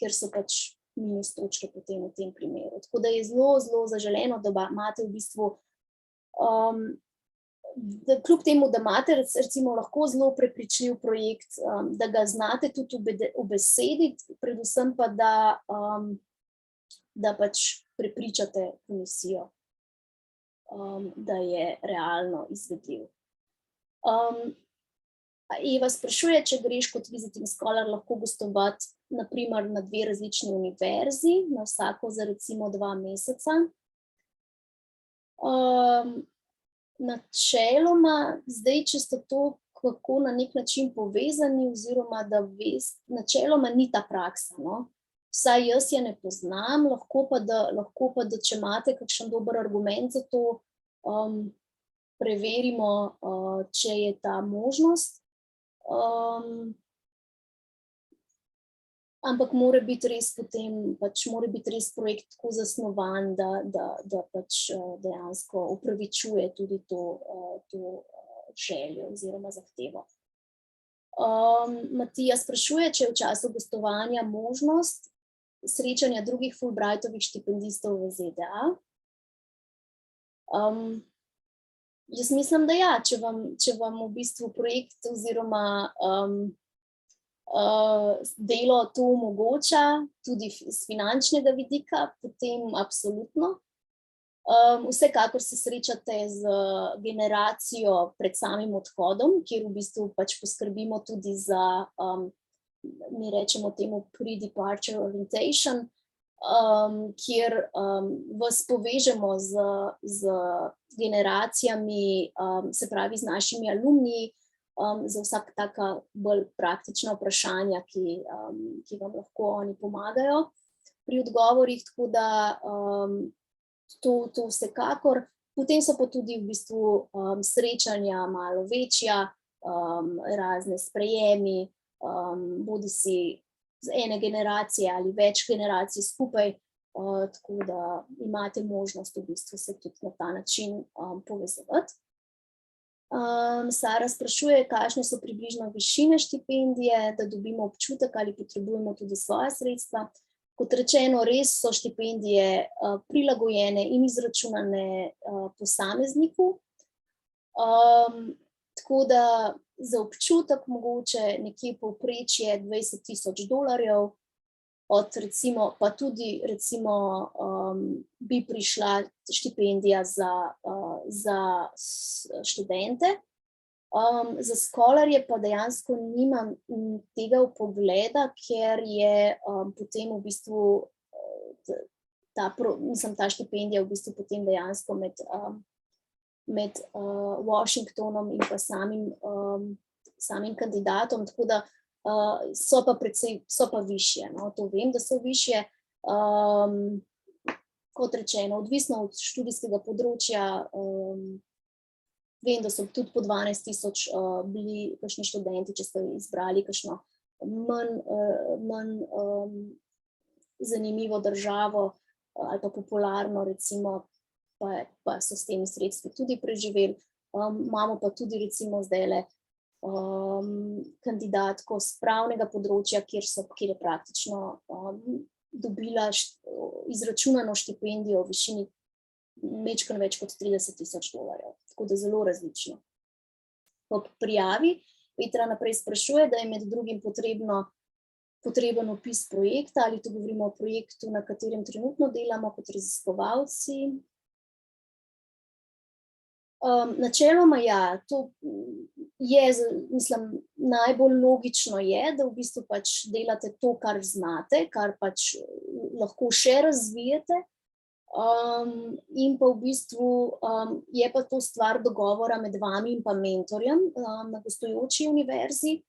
ker so pač minus točke potem v tem primeru. Tako da je zelo, zelo zaželeno, da imate v bistvu, da kljub temu, da imate recimo lahko zelo prepričljiv projekt, da ga znate tudi ubesediti, predvsem pa, da pač prepričate komisijo, da je realno izvedljiv. Eva sprašuje, če greš kot visiting scholar lahko gostovati naprimer na 2 različni univerzi, na vsako za recimo 2 meseca. Načeloma, zdaj, če ste to kako na nek način povezani, oziroma da načeloma ni ta praksa, no. Vsaj jaz je ne poznam, lahko pa, da če imate kakšen dober argument za to, preverimo, če je ta možnost. Ampak mora biti res potem, mora biti res projekt tako zasnovan, da pač dejansko upravičuje tudi to željo oziroma zahtevo. Matija sprašuje, če je v času gostovanja možnost srečanja drugih Fulbrightovih štipendistov v ZDA. Jaz mislim, da ja, če vam v bistvu projekt oziroma delo to omogoča, tudi z finančnega vidika, potem absolutno. Vsekakor se srečate z generacijo pred samim odhodom, kjer v bistvu pač poskrbimo tudi za, mi rečemo temu pre-departure orientation, kjer vas povežemo z generacijami, se pravi z našimi alumni, za vsak taka bolj praktična vprašanja, ki vam lahko oni pomagajo pri odgovorih, tako da to vsekakor. Potem so pa tudi v bistvu srečanja malo večja, razne sprejemi, bodisi z ene generacije ali več generacij skupaj, tako da imate možnost v bistvu se tudi na ta način povezovati. Sara sprašuje, kakšne so približno višine štipendije, da dobimo občutek, ali potrebujemo tudi svoja sredstva. Kot rečeno, res so štipendije prilagojene in izračunane posamezniku. Tako da za občutek mogoče nekje povprečje $20,000, od recimo, pa tudi recimo bi prišla štipendija za študente. Za scholarje pa dejansko nimam tega vpogleda, ker je potem v bistvu ta štipendija v bistvu potem dejansko med Washingtonom in pa samim kandidatom, tako da so pa višje, no, to vem, da so višje. Kot rečeno, odvisno od študijskega področja, vem, da so tudi po 12,000 bili kakšni študenti, če ste izbrali kakšno manj zanimivo državo ali pa popularno, recimo, pa so s temi sredstvi tudi preživeli. Imamo pa tudi recimo zdajle kandidatko z pravnega področja, kjer je praktično dobila izračunano štipendijo v višini majčkeno več kot $30,000, tako da zelo različno. Po prijavi Petra naprej sprašuje, da je med drugim potreben opis projekta, ali tu govorimo o projektu, na katerem trenutno delamo kot raziskovalci. Načeloma ja, to je, mislim, najbolj logično je, da v bistvu pač delate to, kar znate, kar pač lahko še razvijete, in pa v bistvu je pa to stvar dogovora med vami in pa mentorjem na gostujoči univerzi.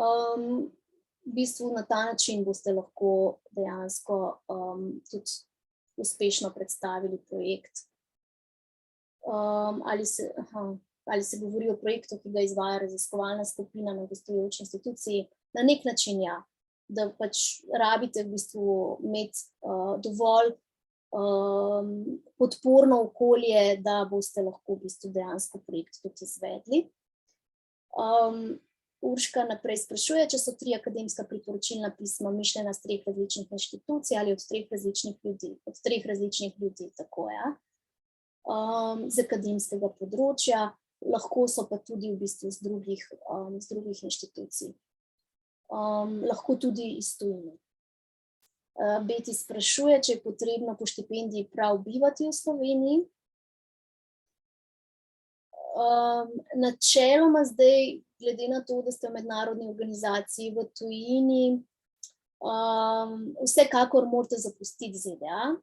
V bistvu na ta način boste lahko dejansko tudi uspešno predstavili projekt. Ali se govori o projektu, ki ga izvaja raziskovalna skupina na gostujoči instituciji, na nek način ja, da pač rabite v bistvu imeti dovolj podporno okolje, da boste lahko v bistvu dejansko projekt tudi izvedli. Urška naprej sprašuje, če so 3 akademska priporočilna pisma mišljena s 3 različnih inštitucij ali od 3 različnih ljudi. Od 3 različnih ljudi, tako ja. Z akademskega področja, lahko so pa tudi v bistvu z drugih inštitucij. Lahko tudi iz tujine. Beti sprašuje, če je potrebno po štipendiji prav bivati v Sloveniji. Načeloma zdaj, glede na to, da ste v mednarodni organizaciji v tujini, vsekakor morate zapustiti ZDA.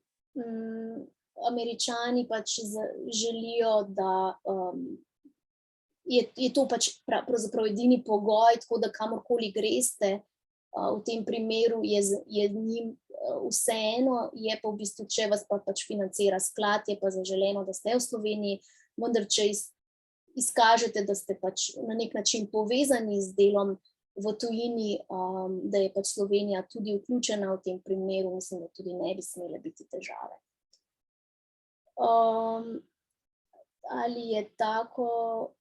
Američani pač želijo, da je to pač pravzaprav edini pogoj, tako da kamorkoli greste, v tem primeru je njim vseeno, je pa v bistvu, če vas pa pač financira sklad, je pa zaželeno, da ste v Sloveniji, vendar če izkažete, da ste pač na nek način povezani z delom v tujini, da je pač Slovenija tudi vključena v tem primeru, mislim, da tudi ne bi smele biti težave. Ali je tako,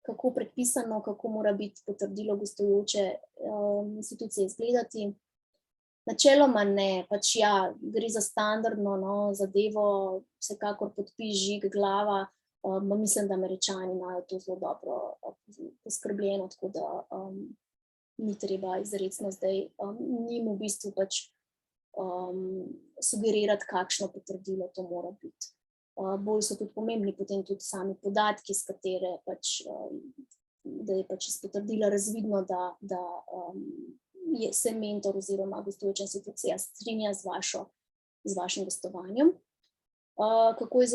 kako predpisano, kako mora biti potrdilo gostujoče institucije izgledati? Načeloma ne, pač ja, gre za standardno zadevo, vsekakor podpis, žig, glava, mislim, da Američani imajo to zelo dobro poskrbljeno, tako da ni treba izrecno zdaj njim v bistvu pač sugerirati, kakšno potrdilo to mora biti. Bolj so tudi pomembni potem tudi sami podatki, s katere pač, da je pač iz potrdila razvidno, da se mentor oziroma gostujoča institucija strinja z vašim gostovanjem. Kako je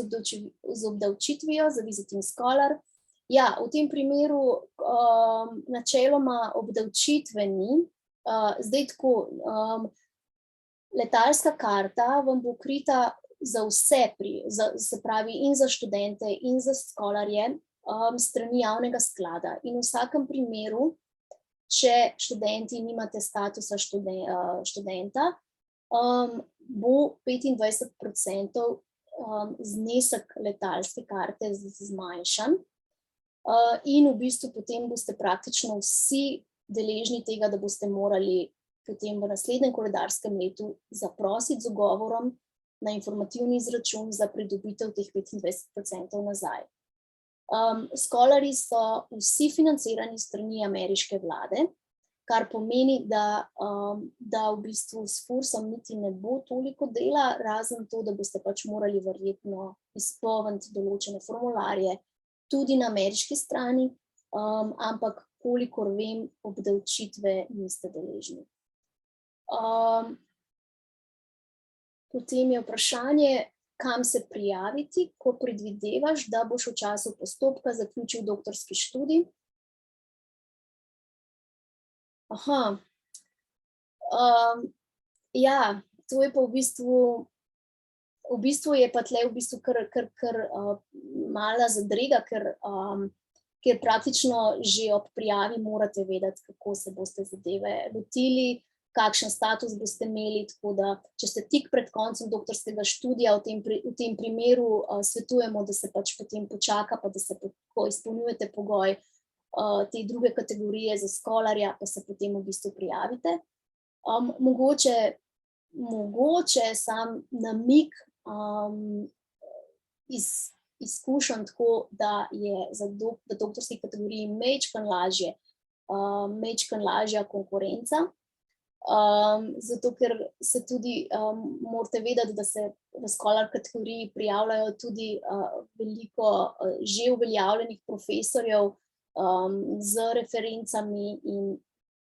z obdavčitvijo za visiting scholar? Ja, v tem primeru načeloma obdavčitve ni. Zdaj tako, letalska karta vam bo krita za vse, se pravi in za študente in za školarje, strani javnega sklada. In v vsakem primeru, če študenti nimate statusa študenta, bo 25% znesek letalske karte zmanjšan. In v bistvu potem boste praktično vsi deležni tega, da boste morali potem v naslednjem koledarskem letu zaprositi z ugovorom na informativni izračun za pridobitev teh 25% nazaj. Scholarji so vsi financirani strani ameriške vlade, kar pomeni, da v bistvu s FURS-om niti ne bo toliko dela, razen to, da boste pač morali verjetno izpolniti določene formularje tudi na ameriški strani, ampak kolikor vem, obdavčitve niste deležni. Potem je vprašanje, kam se prijaviti, ko predvidevaš, da boš v času postopka zaključil doktorski študij. Ja, to je pa v bistvu je pa tle v bistvu kar mala zadrega, ker praktično že ob prijavi morate vedeti, kako se boste zadeve lotili, kakšen status boste imeli, tako da, če ste tik pred koncem doktorskega študija, v tem primeru svetujemo, da se pač potem počaka, pa da se, ko izpolnjujete pogoj te druge kategorije za scholarja, pa se potem v bistvu prijavite. Mogoče sam namig izkušen tako, da je v doktorski kategoriji majčkeno lažja konkurenca, zato ker se tudi morate vedeti, da se v scholar kategoriji prijavljajo tudi veliko že uveljavljenih profesorjev z referencami in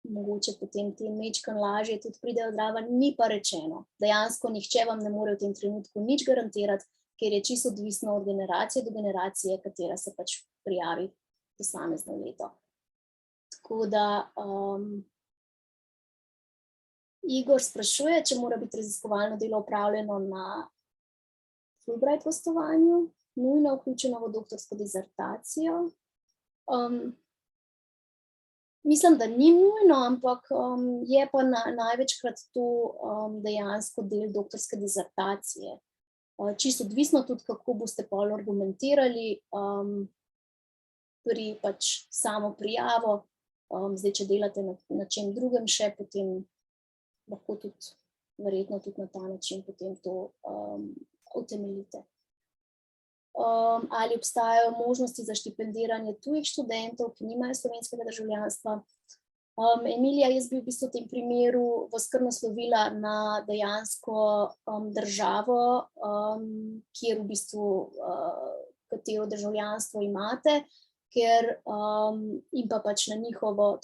mogoče potem te majčkeno lažje tudi pridejo zraven, ni pa rečeno. Dejansko nihče vam ne more v tem trenutku nič garantirati, ker je čisto odvisno od generacije do generacije, katera se pač prijavi posamezno leto. Tako da Igor sprašuje, če mora biti raziskovalno delo opravljeno na Fulbright gostovanju, nujno vključeno v doktorsko disertacijo. Mislim, da ni nujno, ampak je pa največkrat to dejansko del doktorske disertacije. Čisto odvisno tudi, kako boste pol argumentirali pri pač samo prijavo. Zdaj, če delate na čem drugem še, potem lahko tudi, verjetno tudi na ta način potem to utemeljite. Ali obstajajo možnosti za štipendiranje tujih študentov, ki nimajo slovenskega državljanstva? Emilija, jaz bi v bistvu v tem primeru vas kar naslovila na dejansko državo, kjer v bistvu katero državljanstvo imate. ker in pa pač na njihovo,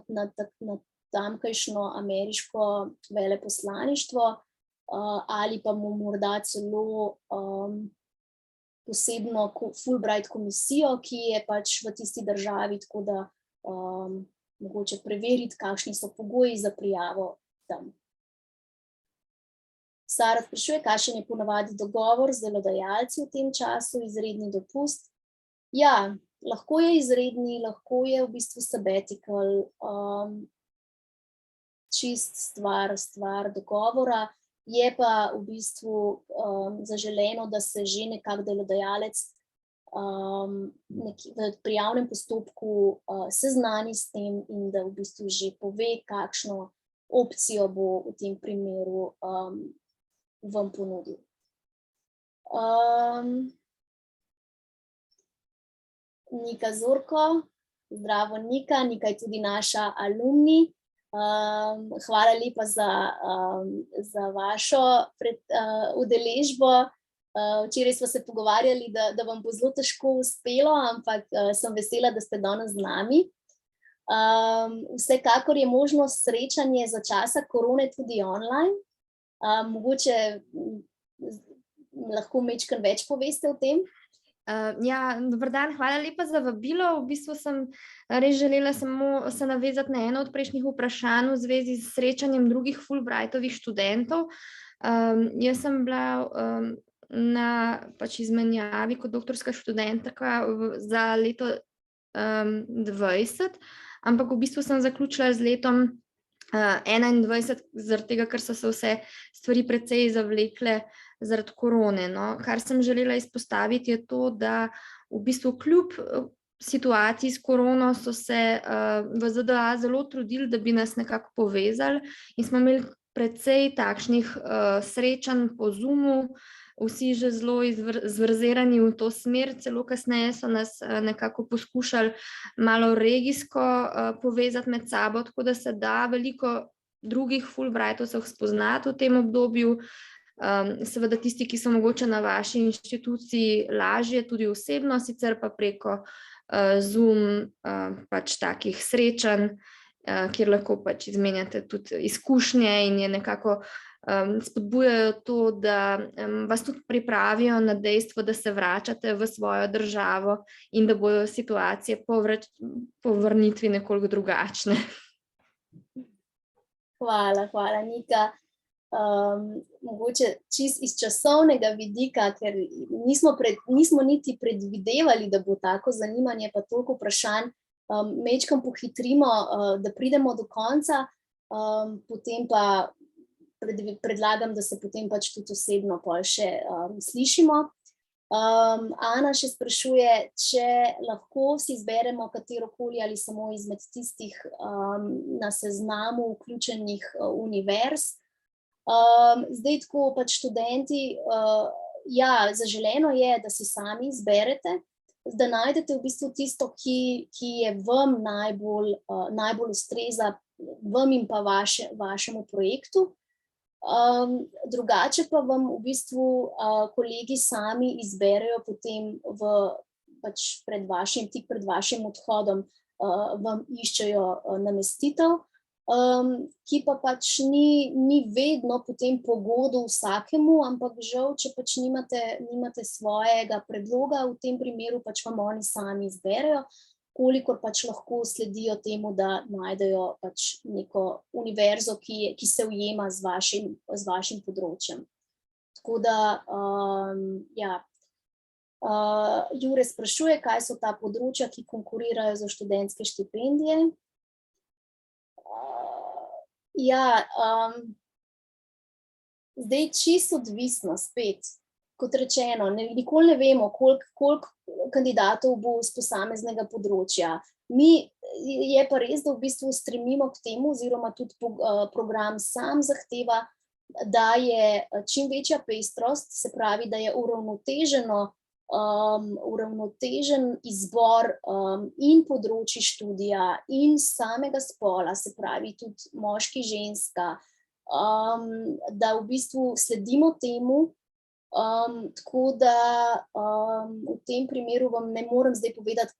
na tamkajšnjo ameriško veleposlaništvo, ali pa mu morda celo posebno Fulbright komisijo, ki je pač v tisti državi, tako da mogoče preveriti, kakšni so pogoji za prijavo tam. Sara sprašuje, kakšen je ponavadi dogovor z delodajalci v tem času, izredni dopust. Ja, lahko je izredni, lahko je v bistvu sabbatical, čist stvar dogovora. Je pa v bistvu zaželeno, da se že nekako delodajalec v prijavnem postopku seznani s tem in da v bistvu že pove, kakšno opcijo bo v tem primeru vam ponudil. Nika Zorko, zdravo Nika, Nika je tudi naša alumni. Hvala lepa za vašo udeležbo. Včeraj smo se pogovarjali, da vam bo zelo težko uspelo, ampak sem vesela, da ste danes z nami. Vsekakor je možnost srečanje za časa korone tudi online. Mogoče lahko majčkeno več poveste o tem? Ja, dober dan, hvala lepa za vabilo. V bistvu sem res želela samo se navezati na eno od prejšnjih vprašanj v zvezi s srečanjem drugih Fulbrightovih študentov. Jaz sem bila na pač izmenjavi kot doktorska študentka za leto 20, ampak v bistvu sem zaključila z letom 21, zaradi tega, ker so se vse stvari precej zavlekle zaradi korone. No. Kar sem želela izpostaviti je to, da v bistvu kljub situaciji s korono so se v ZDA zelo trudili, da bi nas nekako povezali in smo imeli precej takšnih srečanj po Zoomu, vsi že zelo zverzirani v to smer, celo kasneje so nas nekako poskušali malo regijsko povezati med sabo, tako da se da veliko drugih Fulbrightovcev spoznati v tem obdobju. Seveda tisti, ki so mogoče na vaši inštituciji lažje, tudi osebno, sicer pa preko Zoom pač takih srečanj, kjer lahko pač izmenjate tudi izkušnje in je nekako spodbujajo to, da vas tudi pripravijo na dejstvo, da se vračate v svojo državo in da bodo situacije po vrnitvi nekoliko drugačne. Hvala, Nika. Mogoče čist iz časovnega vidika, ker nismo niti predvidevali, da bo tako zanimanje pa toliko vprašanj, majčkeno pohitrimo, da pridemo do konca, potem pa predlagam, da se potem pač tudi osebno pol še slišimo. Ana še sprašuje, če lahko si izberemo katerokoli ali samo izmed tistih na seznamu vključenih univerz. Zdaj tako pač študenti, ja, zaželeno je, da si sami izberete, da najdete v bistvu tisto, ki je vam najbolj ustreza, vam in pa vašemu projektu. Drugače pa vam v bistvu kolegi sami izberejo potem tik pred vašim odhodom, vam iščejo namestitev, ki pa pač ni vedno potem po godu vsakemu, ampak žal, če pač nimate svojega predloga, v tem primeru pač vam oni sami izberejo, kolikor pač lahko sledijo temu, da najdejo pač neko univerzo, ki se ujema z vašim področjem. Tako da, ja. Jure sprašuje, kaj so ta področja, ki konkurirajo za študentske štipendije. Ja, zdaj čisto odvisno spet. Kot rečeno, nikoli ne vemo, koliko kandidatov bo z posameznega področja. Je pa res, da v bistvu stremimo k temu, oziroma tudi program sam zahteva, da je čim večja pestrost, se pravi, da je uravnotežen izbor in področji študija in samega spola, se pravi tudi moški, ženska, da v bistvu sledimo temu, Tako da v tem primeru vam ne morem zdaj povedati,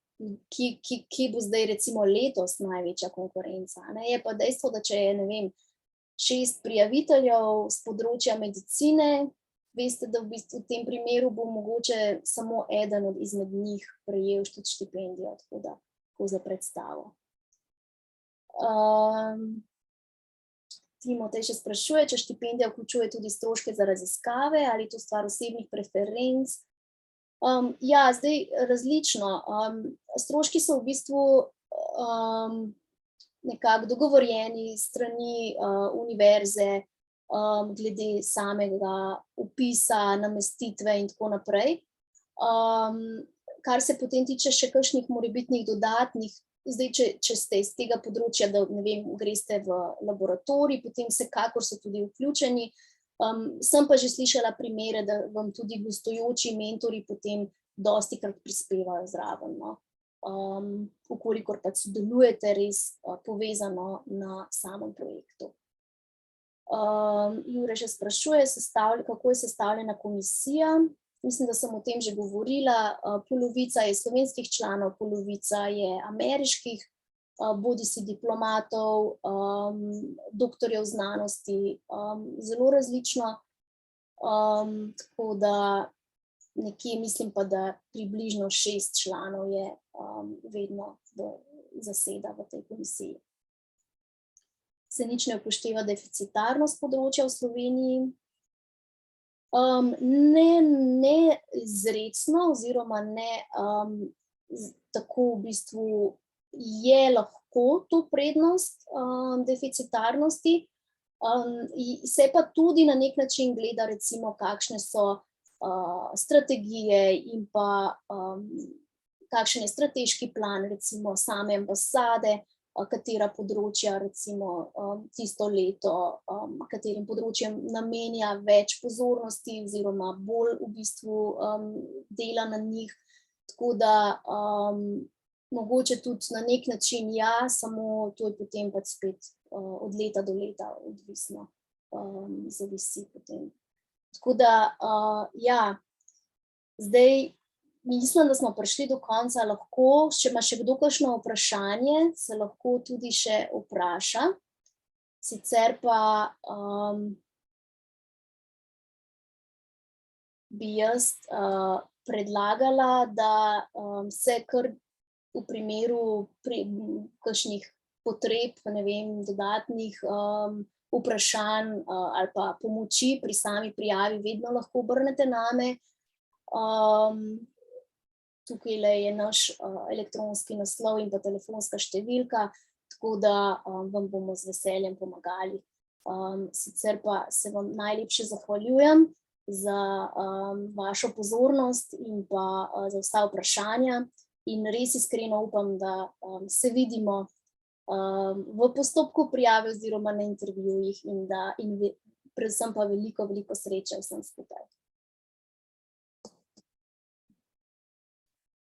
kje bo zdaj recimo letos največja konkurenca. Je pa dejstvo, da če je, ne vem, 6 prijaviteljev z področja medicine, veste, da v bistvu v tem primeru bo mogoče samo eden izmed njih prejel tudi štipendijo, tako za predstavo. Timotej še sprašuje, če štipendija vključuje tudi stroške za raziskave ali to stvar osebnih preferenc. Ja, zdaj različno. Stroški so v bistvu nekako dogovorjeni strani univerze glede samega upisa, namestitve in tako naprej. Kar se potem tiče še kakšnih morebitnih dodatnih, zdaj, če ste iz tega področja, da ne vem, greste v laboratorij, potem vsekakor so tudi vključeni. Sem pa že slišala primere, da vam tudi gostujoči mentori potem dostikrat prispevajo zraven, vkolikor pa sodelujete res povezano na samem projektu. Jure še sprašuje, kako je sestavljena komisija. Mislim, da sem o tem že govorila. Polovica je slovenskih članov, polovica je ameriških, bodisi diplomatov, doktorjev znanosti, zelo različno. Tako da nekje mislim pa, da približno 6 članov je vedno zaseda v tej komisiji. Se nič ne upošteva deficitarnost področja v Sloveniji. Ne izrecno oziroma ne tako v bistvu je lahko to prednost deficitarnosti, se pa tudi na nek način gleda recimo, kakšne so strategije in pa kakšen je strateški plan recimo same ambasade, katera področja recimo tisto leto, katerim področjem namenja več pozornosti oziroma bolj v bistvu dela na njih. Tako da mogoče tudi na nek način ja, samo to je potem pač spet od leta do leta odvisno, zavisi potem. Tako da ja, zdaj mislim, da smo prišli do konca, lahko, če ima še kdo kakšno vprašanje, se lahko tudi še vpraša. Sicer pa bi jaz predlagala, da se kar v primeru kakšnih potreb, ne vem, dodatnih vprašanj ali pa pomoči pri sami prijavi vedno lahko obrnete name. Tukaj je naš elektronski naslov in pa telefonska številka, tako da vam bomo z veseljem pomagali. Sicer pa se vam najlepše zahvaljujem za vašo pozornost in pa za vsa vprašanja in res iskreno upam, da se vidimo v postopku prijave oziroma na intervjujih in predvsem pa veliko sreče vsem skupaj.